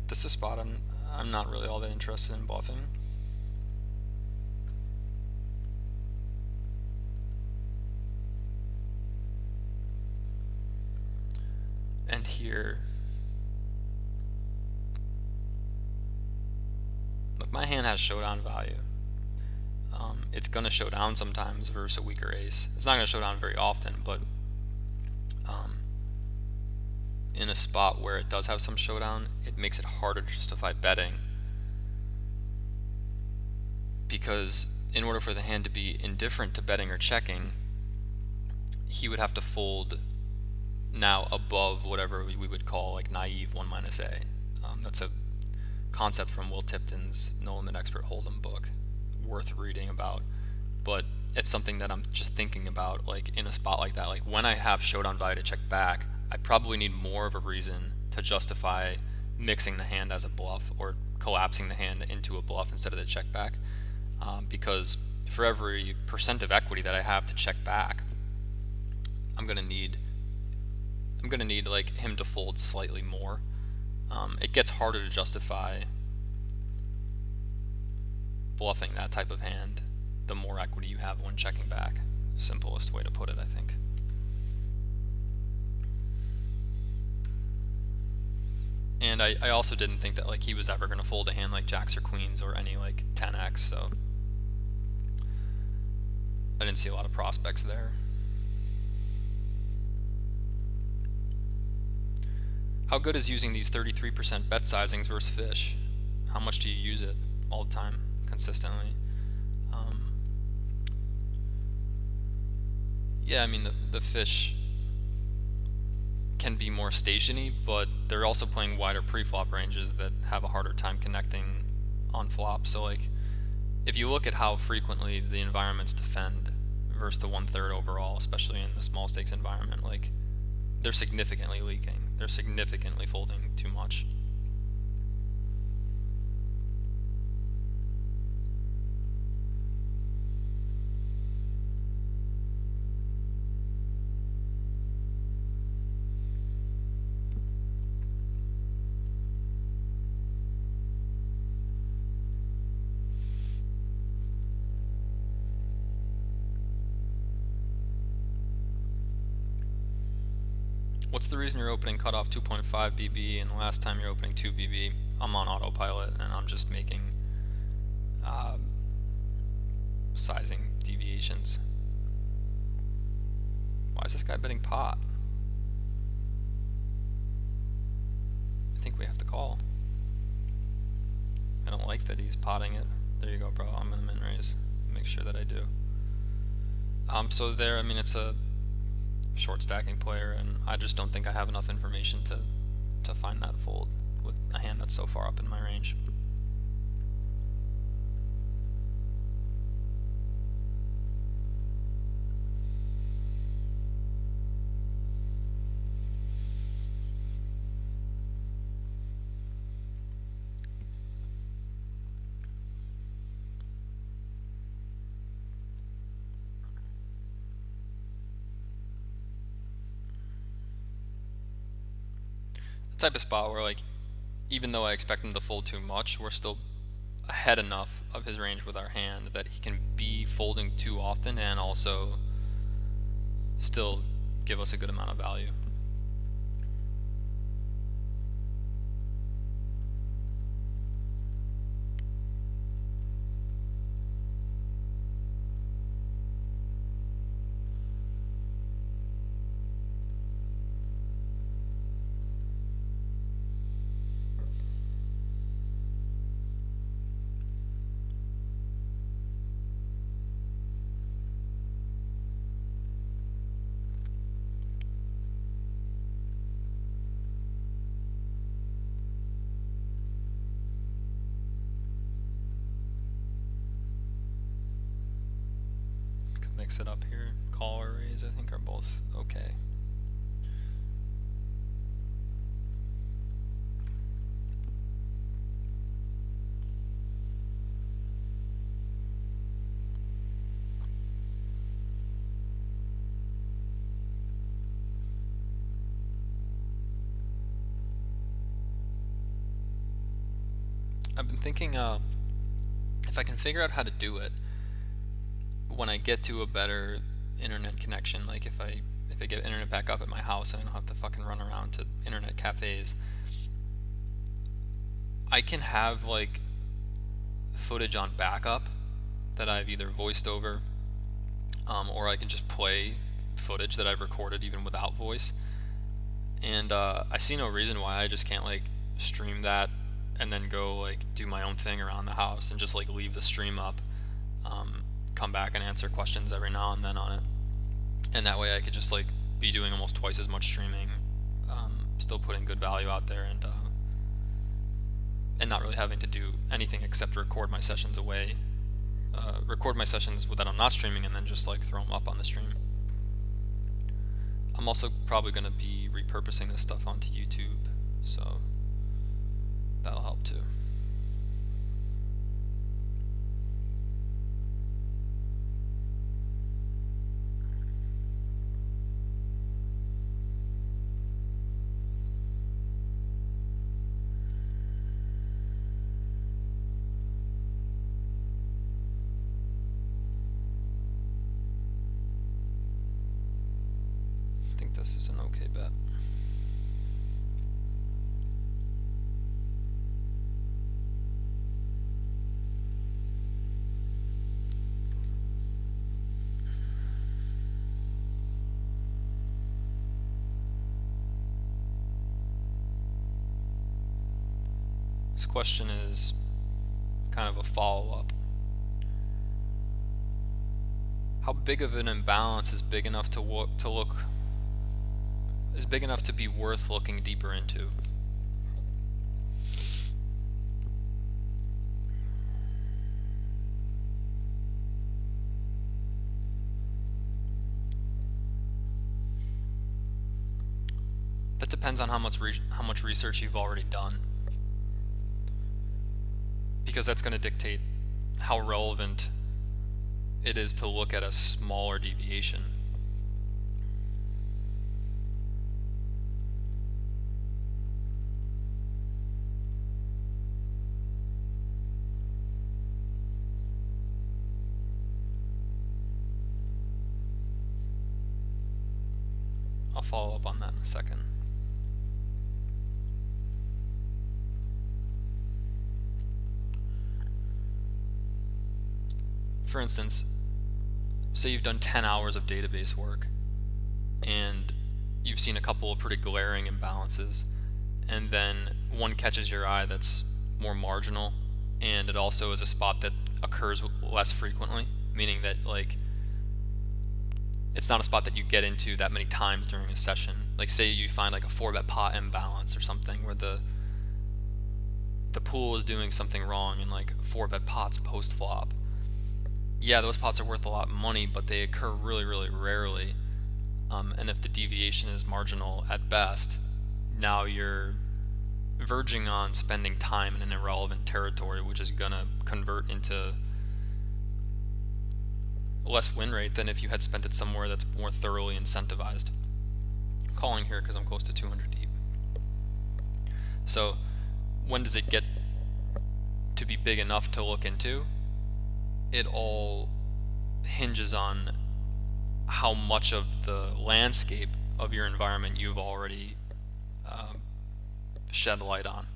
This is a spot I'm not really all that interested in bluffing. And here, look, my hand has showdown value. It's going to show down sometimes versus a weaker ace. It's not going to show down very often, but in a spot where it does have some showdown, it makes it harder to justify betting, because in order for the hand to be indifferent to betting or checking, he would have to fold now above whatever we would call like naive 1-a. That's a concept from Will Tipton's No Limit Expert Hold'em book, worth reading about. But it's something that I'm just thinking about, like in a spot like that. Like when I have showdown value to check back, I probably need more of a reason to justify mixing the hand as a bluff, or collapsing the hand into a bluff instead of the check back, because for every percent of equity that I have to check back, I'm gonna need like him to fold slightly more. It gets harder to justify bluffing that type of hand the more equity you have when checking back. Simplest way to put it, I think. And I also didn't think that like he was ever going to fold a hand like jacks or queens or any like 10x, so I didn't see a lot of prospects there. How good is using these 33% bet sizings versus fish? How much do you use it all the time, consistently? Yeah, I mean the fish can be more stationy, but they're also playing wider pre-flop ranges that have a harder time connecting on flop. So like, if you look at how frequently the environments defend versus the 1/3 overall, especially in the small stakes environment, like they're significantly leaking. They're significantly folding too much. What's the reason you're opening cutoff 2.5 BB and the last time you're opening 2 BB? I'm on autopilot and I'm just making sizing deviations. Why is this guy betting pot? I think we have to call. I don't like that he's potting it. There you go, bro. I'm gonna min raise. Make sure that I do. So there, I mean, it's a short stacking player, and I just don't think I have enough information to find that fold with a hand that's so far up in my range. type of spot where, like, even though I expect him to fold too much, we're still ahead enough of his range with our hand that he can be folding too often and also still give us a good amount of value. Mix it up here. Call or raise, I think, are both okay. I've been thinking if I can figure out how to do it when I get to a better internet connection, like if I get internet back up at my house and I don't have to fucking run around to internet cafes, I can have like footage on backup that I've either voiced over, or I can just play footage that I've recorded even without voice. And I see no reason why I just can't like stream that and then go like do my own thing around the house and just like leave the stream up, come back and answer questions every now and then on it. And that way I could just like be doing almost twice as much streaming, still putting good value out there, and not really having to do anything except record my sessions away, record my sessions that I'm not streaming and then just like throw them up on the stream. I'm also probably going to be repurposing this stuff onto YouTube, so that'll help too. I think this is an okay bet. This question is kind of a follow-up. How big of an imbalance is big enough is big enough to be worth looking deeper into? That depends on how much research you've already done, because that's going to dictate how relevant it is to look at a smaller deviation. I'll follow up on that in a second. For instance, say you've done 10 hours of database work and you've seen a couple of pretty glaring imbalances, and then one catches your eye that's more marginal, and it also is a spot that occurs less frequently, meaning that like it's not a spot that you get into that many times during a session. Like say you find like a 4-bet pot imbalance or something where the pool is doing something wrong in like 4-bet pots post flop. Yeah, those pots are worth a lot of money, but they occur really, really rarely. And if the deviation is marginal at best, now you're verging on spending time in an irrelevant territory, which is gonna convert into less win rate than if you had spent it somewhere that's more thoroughly incentivized. I'm calling here because I'm close to 200 deep. So when does it get to be big enough to look into? It all hinges on how much of the landscape of your environment you've already shed light on.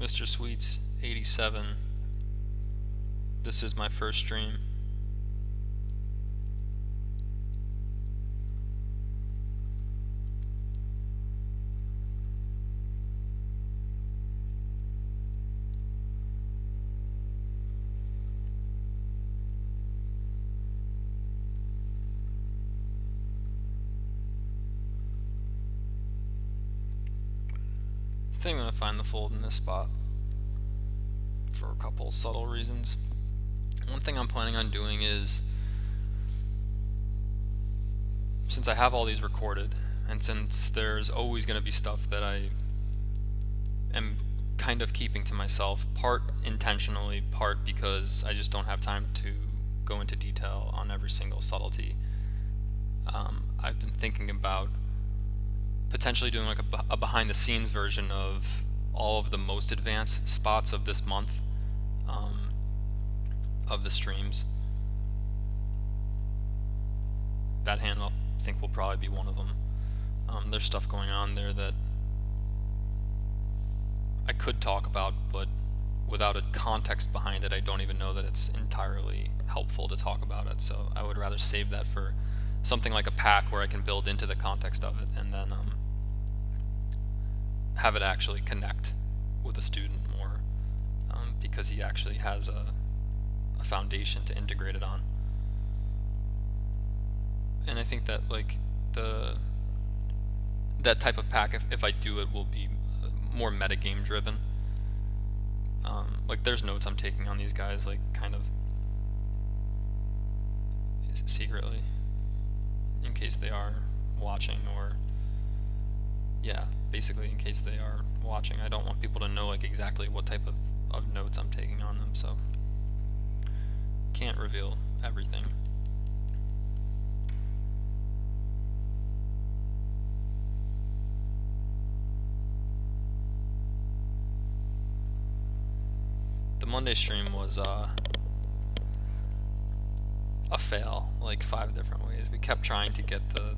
Mr. Sweets 87. This is my first stream. I think I'm going to find the fold in this spot for a couple subtle reasons. One thing I'm planning on doing is, since I have all these recorded, and since there's always going to be stuff that I am kind of keeping to myself, part intentionally, part because I just don't have time to go into detail on every single subtlety, I've been thinking about potentially doing like a behind the scenes version of all of the most advanced spots of this month, of the streams. That hand I think will probably be one of them. There's stuff going on there that I could talk about, but without a context behind it, I don't even know that it's entirely helpful to talk about it. So I would rather save that for something like a pack where I can build into the context of it, and then have it actually connect with a student more, because he actually has a foundation to integrate it on. And I think that like that type of pack, if I do it, will be more metagame driven. Like there's notes I'm taking on these guys, like kind of secretly, in case they are watching, or yeah, basically in case they are watching. I don't want people to know like exactly what type of notes I'm taking on them, so can't reveal everything. The Monday stream was a fail, like 5 different ways. We kept trying to get the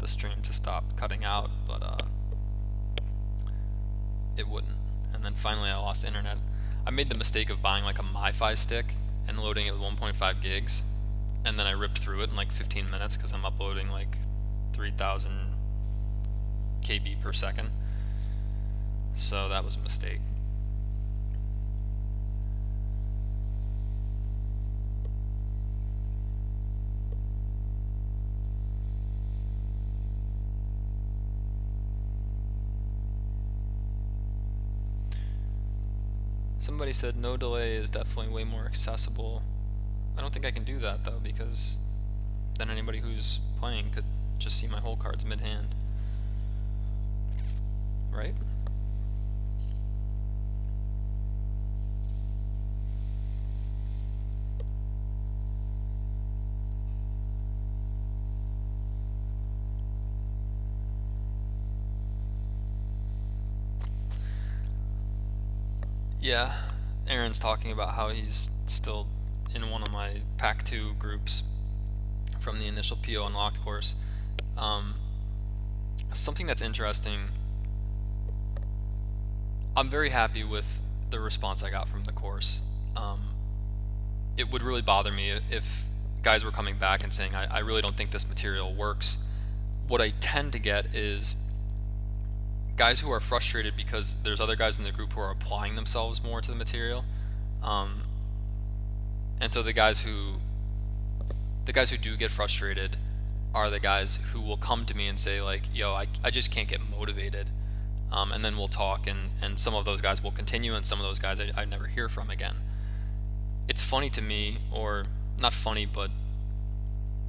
stream to stop cutting out, but it wouldn't. And then finally I lost internet. I made the mistake of buying like a MiFi stick and loading it with 1.5 gigs, and then I ripped through it in like 15 minutes because I'm uploading like 3,000 KB per second. So that was a mistake. Somebody said no delay is definitely way more accessible. I don't think I can do that though, because then anybody who's playing could just see my whole cards mid-hand. Right? Yeah, Aaron's talking about how he's still in one of my Pack 2 groups from the initial PO Unlocked course. Something that's interesting, I'm very happy with the response I got from the course. It would really bother me if guys were coming back and saying, I really don't think this material works. What I tend to get is guys who are frustrated because there's other guys in the group who are applying themselves more to the material, and so the guys who do get frustrated are the guys who will come to me and say like, yo, I just can't get motivated, and then we'll talk, and some of those guys will continue, and some of those guys I never hear from again. it's funny to me, or not funny, but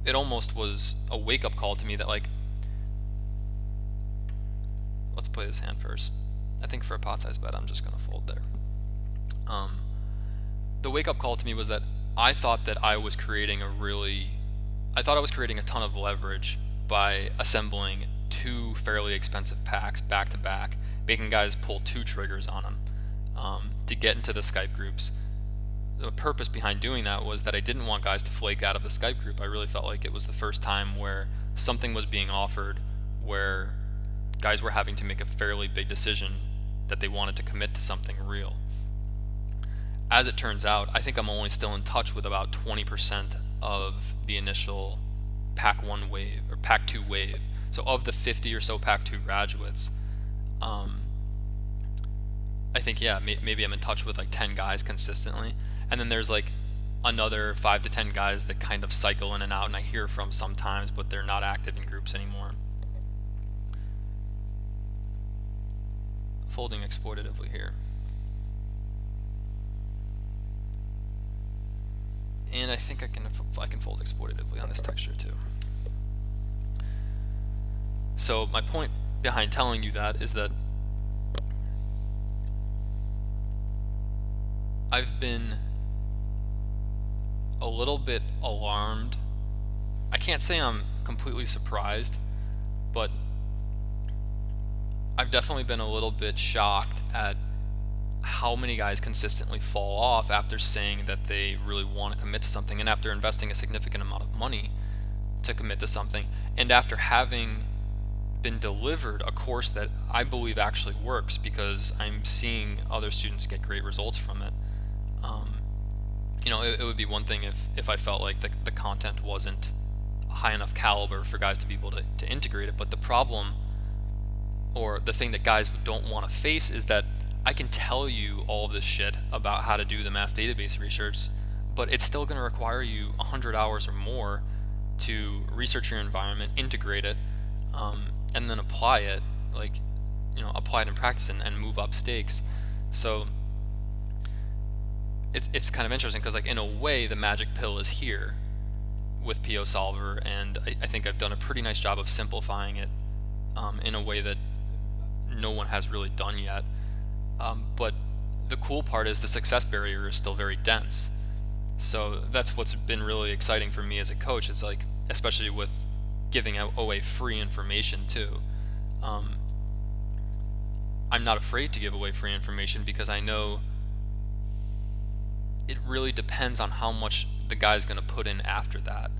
it almost was a wake-up call to me that, like, let's play this hand first. I think for a pot size bet, I'm just going to fold there. The wake-up call to me was that I thought that I was creating a ton of leverage by assembling two fairly expensive packs back to back, making guys pull two triggers on them to get into the Skype groups. The purpose behind doing that was that I didn't want guys to flake out of the Skype group. I really felt like it was the first time where something was being offered where guys were having to make a fairly big decision that they wanted to commit to something real. As it turns out, I think I'm only still in touch with about 20% of the initial Pack 1 wave, or Pack 2 wave. So of the 50 or so Pack 2 graduates, I think, yeah, maybe I'm in touch with like 10 guys consistently. And then there's like another 5 to 10 guys that kind of cycle in and out, and I hear from sometimes, but they're not active in groups anymore. Folding exploitatively here. And I think I can fold exploitatively on this texture too. So my point behind telling you that is that I've been a little bit alarmed. I can't say I'm completely surprised, but I've definitely been a little bit shocked at how many guys consistently fall off after saying that they really want to commit to something, and after investing a significant amount of money to commit to something, and after having been delivered a course that I believe actually works, because I'm seeing other students get great results from it. It would be one thing if I felt like the content wasn't high enough caliber for guys to be able to integrate it, but the problem, or the thing that guys don't want to face, is that I can tell you all of this shit about how to do the mass database research, but it's still going to require you 100 hours or more to research your environment, integrate it, and then apply it, apply it in practice and move up stakes. So it's kind of interesting, because like in a way the magic pill is here with PO Solver, and I think I've done a pretty nice job of simplifying it in a way that no one has really done yet. But the cool part is the success barrier is still very dense. So that's what's been really exciting for me as a coach. It's like, especially with giving away free information too. I'm not afraid to give away free information, because I know it really depends on how much the guy's going to put in after that.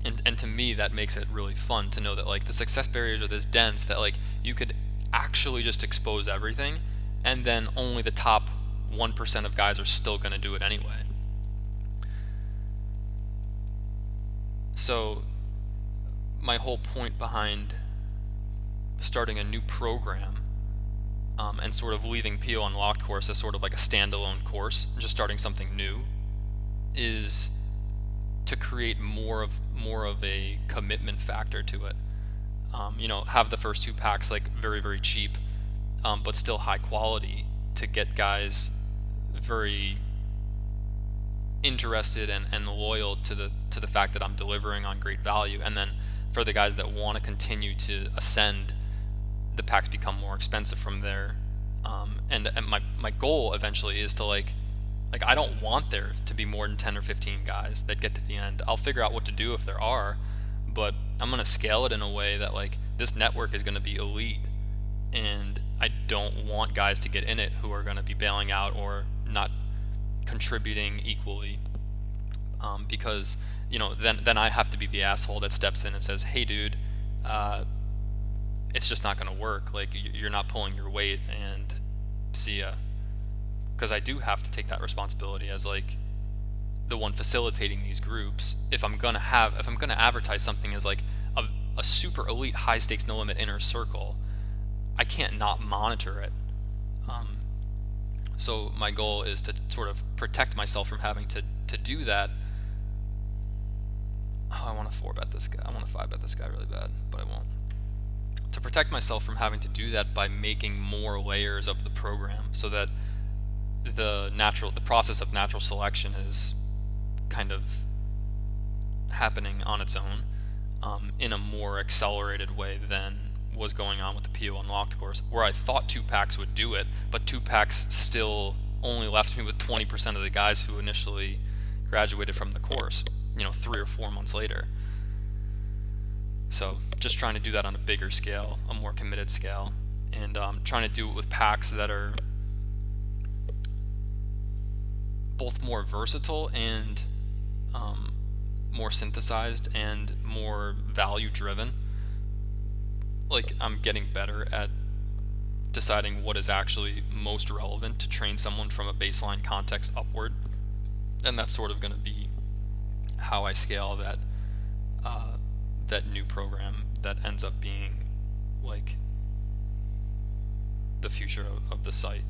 And to me, that makes it really fun to know that like the success barriers are this dense that like you could actually just expose everything, and then only the top 1% of guys are still going to do it anyway. So my whole point behind starting a new program and sort of leaving PO Unlocked course as sort of like a standalone course, just starting something new, is to create more of a commitment factor to it. Have the first two packs like very, very cheap, but still high quality, to get guys very interested and loyal to the fact that I'm delivering on great value. And then for the guys that want to continue to ascend, the packs become more expensive from there. And my goal eventually is to like I don't want there to be more than 10 or 15 guys that get to the end. I'll figure out what to do if there are, but I'm going to scale it in a way that like this network is going to be elite, and I don't want guys to get in it who are going to be bailing out or not contributing equally, because then I have to be the asshole that steps in and says, hey dude, it's just not going to work, like you're not pulling your weight, and see ya. Because I do have to take that responsibility as like the one facilitating these groups. If I'm gonna advertise something as like a super elite, high stakes, no limit inner circle, I can't not monitor it. So my goal is to sort of protect myself from having to do that. Oh, I want to 4-bet this guy. I want to 5-bet this guy really bad, but I won't. To protect myself from having to do that by making more layers of the program, so that the process of natural selection is kind of happening on its own, in a more accelerated way than was going on with the PO Unlocked course, where I thought 2PACs would do it, but 2PACs still only left me with 20% of the guys who initially graduated from the course, 3 or 4 months later. So just trying to do that on a bigger scale, a more committed scale, and trying to do it with packs that are both more versatile and more synthesized and more value driven. Like, I'm getting better at deciding what is actually most relevant to train someone from a baseline context upward, and that's sort of going to be how I scale that that new program that ends up being like the future of the site.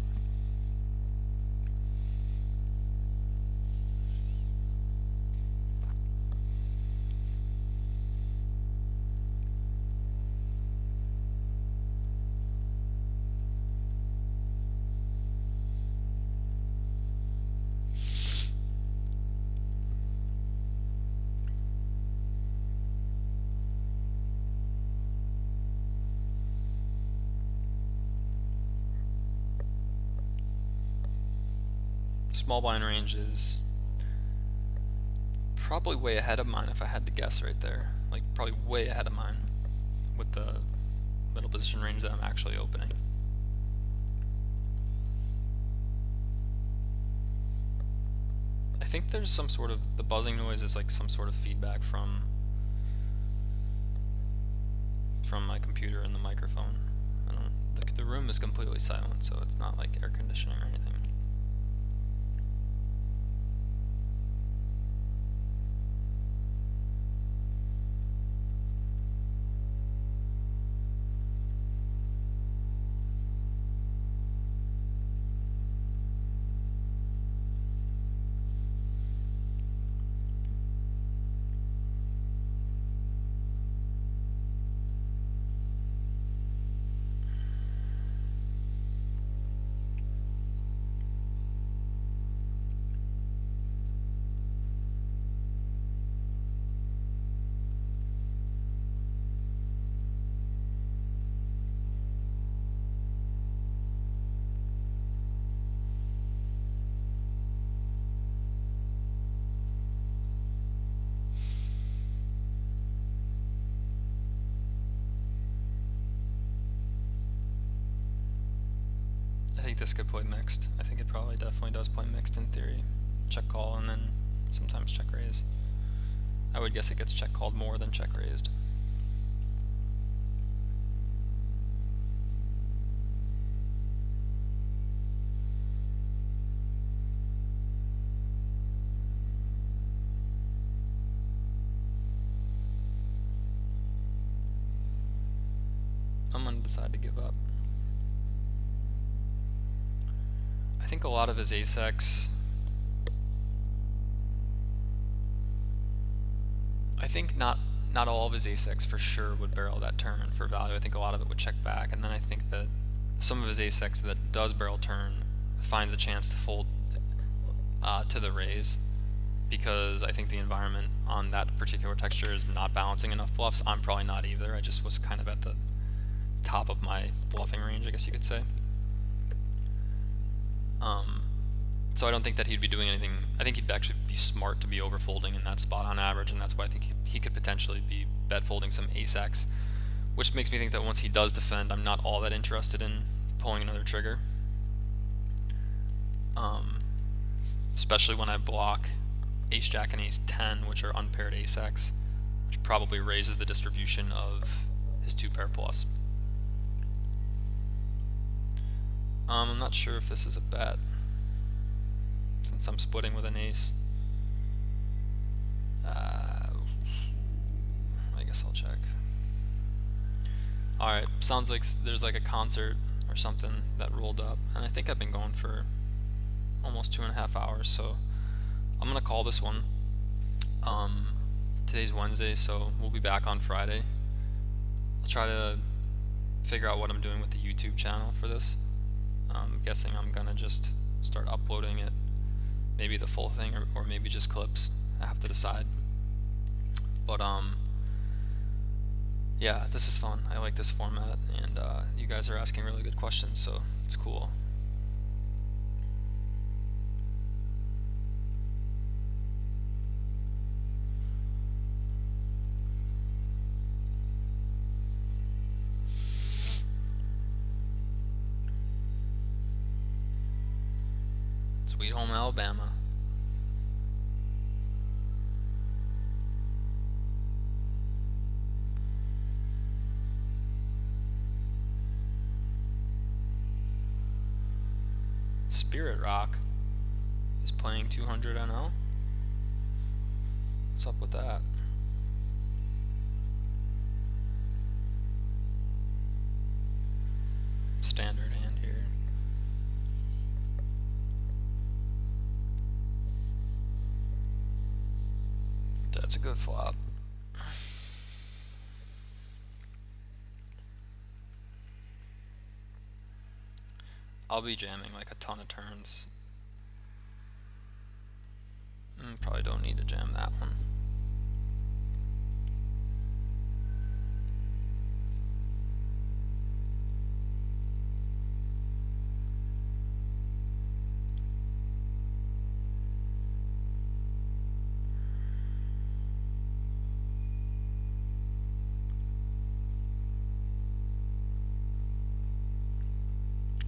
Small blind range is probably way ahead of mine if I had to guess right there. Like, probably way ahead of mine with the middle position range that I'm actually opening. I think there's some sort of, the buzzing noise is like some sort of feedback from my computer and the microphone. The room is completely silent, so it's not like air conditioning or anything. I think this could play mixed. I think it probably definitely does play mixed in theory. Check call and then sometimes check raise. I would guess it gets check called more than check raised. I'm gonna decide to give up. I think a lot of his ace-X, I think not all of his ace-X for sure would barrel that turn for value. I think a lot of it would check back, and then I think that some of his ace-X that does barrel turn finds a chance to fold to the raise, because I think the environment on that particular texture is not balancing enough bluffs. I'm probably not either. I just was kind of at the top of my bluffing range, I guess you could say. So I don't think that he'd be doing anything. I think he'd actually be smart to be overfolding in that spot on average, and that's why I think he could potentially be bet folding some ace-X, which makes me think that once he does defend, I'm not all that interested in pulling another trigger. Especially when I block ace-jack and ace-10, which are unpaired ace-X, which probably raises the distribution of his two-pair plus. I'm not sure if this is a bet, since I'm splitting with an ace. I guess I'll check. Alright, sounds like there's like a concert or something that rolled up, and I think I've been going for almost 2.5 hours, so I'm gonna call this one. Today's Wednesday, so we'll be back on Friday. I'll try to figure out what I'm doing with the YouTube channel for this. I'm guessing I'm gonna just start uploading it, maybe the full thing, or maybe just clips. I have to decide. But yeah, this is fun. I like this format, and you guys are asking really good questions, so it's cool. Sweet home Alabama. Spirit Rock is playing 200 NL. What's up with that? Standard hand here. That's a good flop. I'll be jamming like a ton of turns. Probably don't need to jam that one.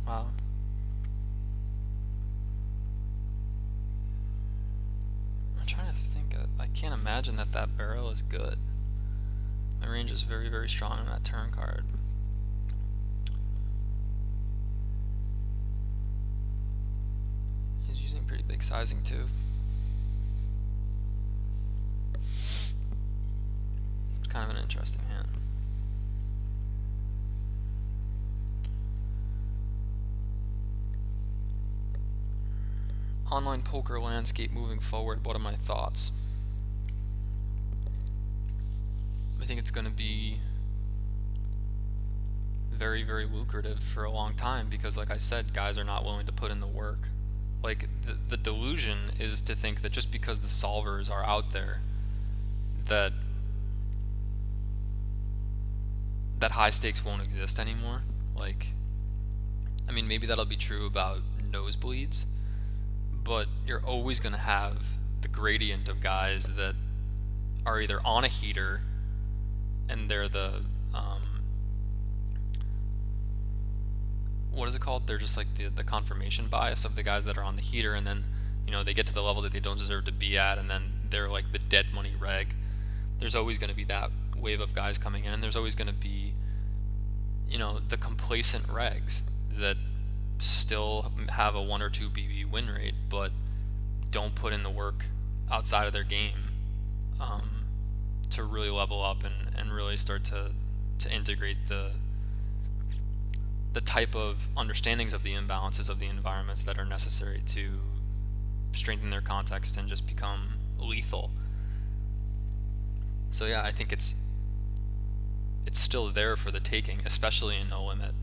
Wow. I'm trying to think. I can't imagine that barrel is good. My range is very, very strong on that turn card. He's using pretty big sizing too. It's kind of an interesting hand. Online poker landscape moving forward, what are my thoughts? I think it's going to be very, very lucrative for a long time because, like I said, guys are not willing to put in the work. Like, the delusion is to think that just because the solvers are out there, that high stakes won't exist anymore. Like, I mean, maybe that'll be true about nosebleeds, but you're always going to have the gradient of guys that are either on a heater and they're the what is it called? They're just like the confirmation bias of the guys that are on the heater, and then, you know, they get to the level that they don't deserve to be at, and then they're like the dead money reg. There's always going to be that wave of guys coming in, and there's always going to be, you know, the complacent regs that still have a 1 or 2 BB win rate, but don't put in the work outside of their game to really level up and really start to integrate the type of understandings of the imbalances of the environments that are necessary to strengthen their context and just become lethal. So yeah, I think it's still there for the taking, especially in No Limit.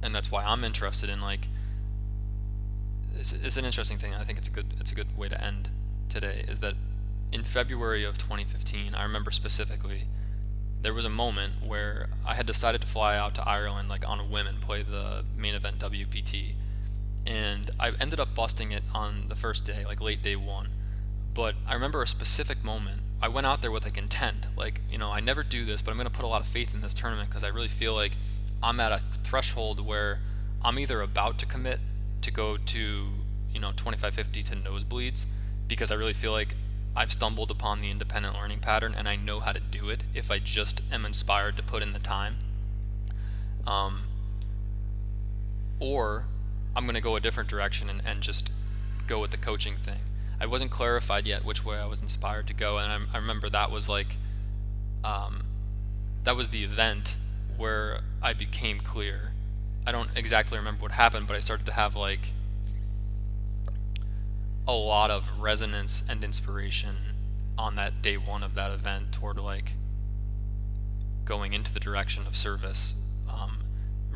And that's why I'm interested in, like, it's an interesting thing. I think it's a good way to end today, is that in February of 2015, I remember specifically, there was a moment where I had decided to fly out to Ireland, like, on a whim and play the main event WPT, and I ended up busting it on the first day, like late day one. But I remember a specific moment. I went out there with, like, intent, like, you know, I never do this, but I'm going to put a lot of faith in this tournament because I really feel like I'm at a threshold where I'm either about to commit to go to, you know, 25-50 to nosebleeds, because I really feel like I've stumbled upon the independent learning pattern and I know how to do it if I just am inspired to put in the time. Or I'm going to go a different direction and just go with the coaching thing. I wasn't clarified yet which way I was inspired to go, and I remember that was like, that was the event where I became clear. I don't exactly remember what happened, but I started to have, like, a lot of resonance and inspiration on that day one of that event toward, like, going into the direction of service,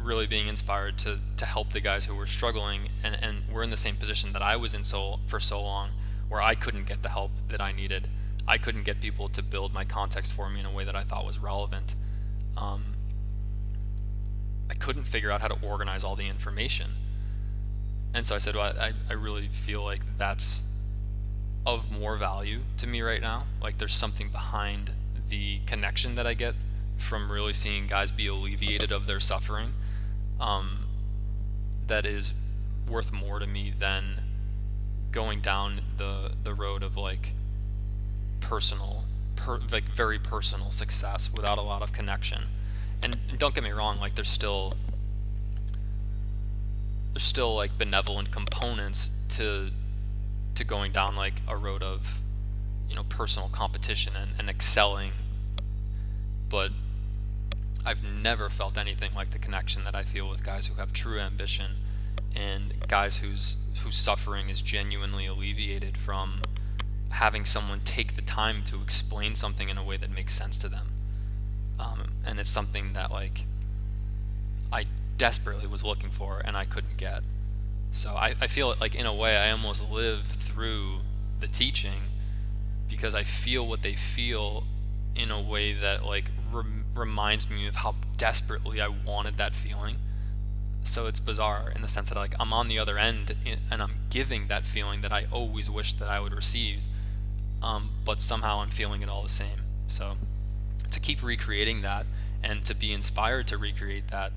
really being inspired to help the guys who were struggling and were in the same position that I was in for so long, where I couldn't get the help that I needed. I couldn't get people to build my context for me in a way that I thought was relevant. I couldn't figure out how to organize all the information. And so I said, well, I really feel like that's of more value to me right now. Like there's something behind the connection that I get from really seeing guys be alleviated of their suffering, that is worth more to me than going down the road of like like very personal success without a lot of connection. And don't get me wrong, like there's still like benevolent components to going down like a road of, you know, personal competition and excelling, but I've never felt anything like the connection that I feel with guys who have true ambition and guys whose suffering is genuinely alleviated from having someone take the time to explain something in a way that makes sense to them. And it's something that like I desperately was looking for and I couldn't get. So I feel like in a way I almost live through the teaching because I feel what they feel in a way that like reminds me of how desperately I wanted that feeling. So it's bizarre in the sense that like I'm on the other end and I'm giving that feeling that I always wished that I would receive, but somehow I'm feeling it all the same. So to keep recreating that and to be inspired to recreate that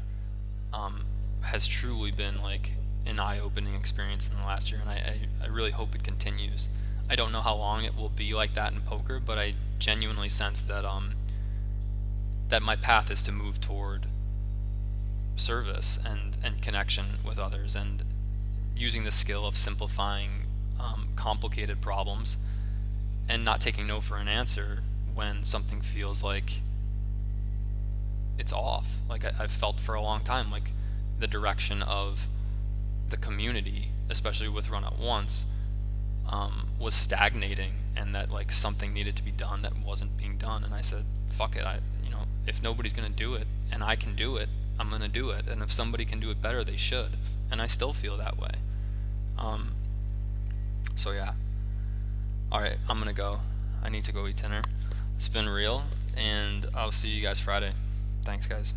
has truly been like an eye-opening experience in the last year, and I really hope it continues. I don't know how long it will be like that in poker, but I genuinely sense that that my path is to move toward service and connection with others, and using the skill of simplifying complicated problems and not taking no for an answer when something feels like it's off. Like I've felt for a long time like the direction of the community, especially with Run At Once, was stagnating, and that like something needed to be done that wasn't being done. And I said, fuck it, if nobody's gonna do it and I can do it, I'm gonna do it. And if somebody can do it better, they should. And I still feel that way. So yeah. Alright, I'm gonna go. I need to go eat dinner. It's been real, and I'll see you guys Friday. Thanks, guys.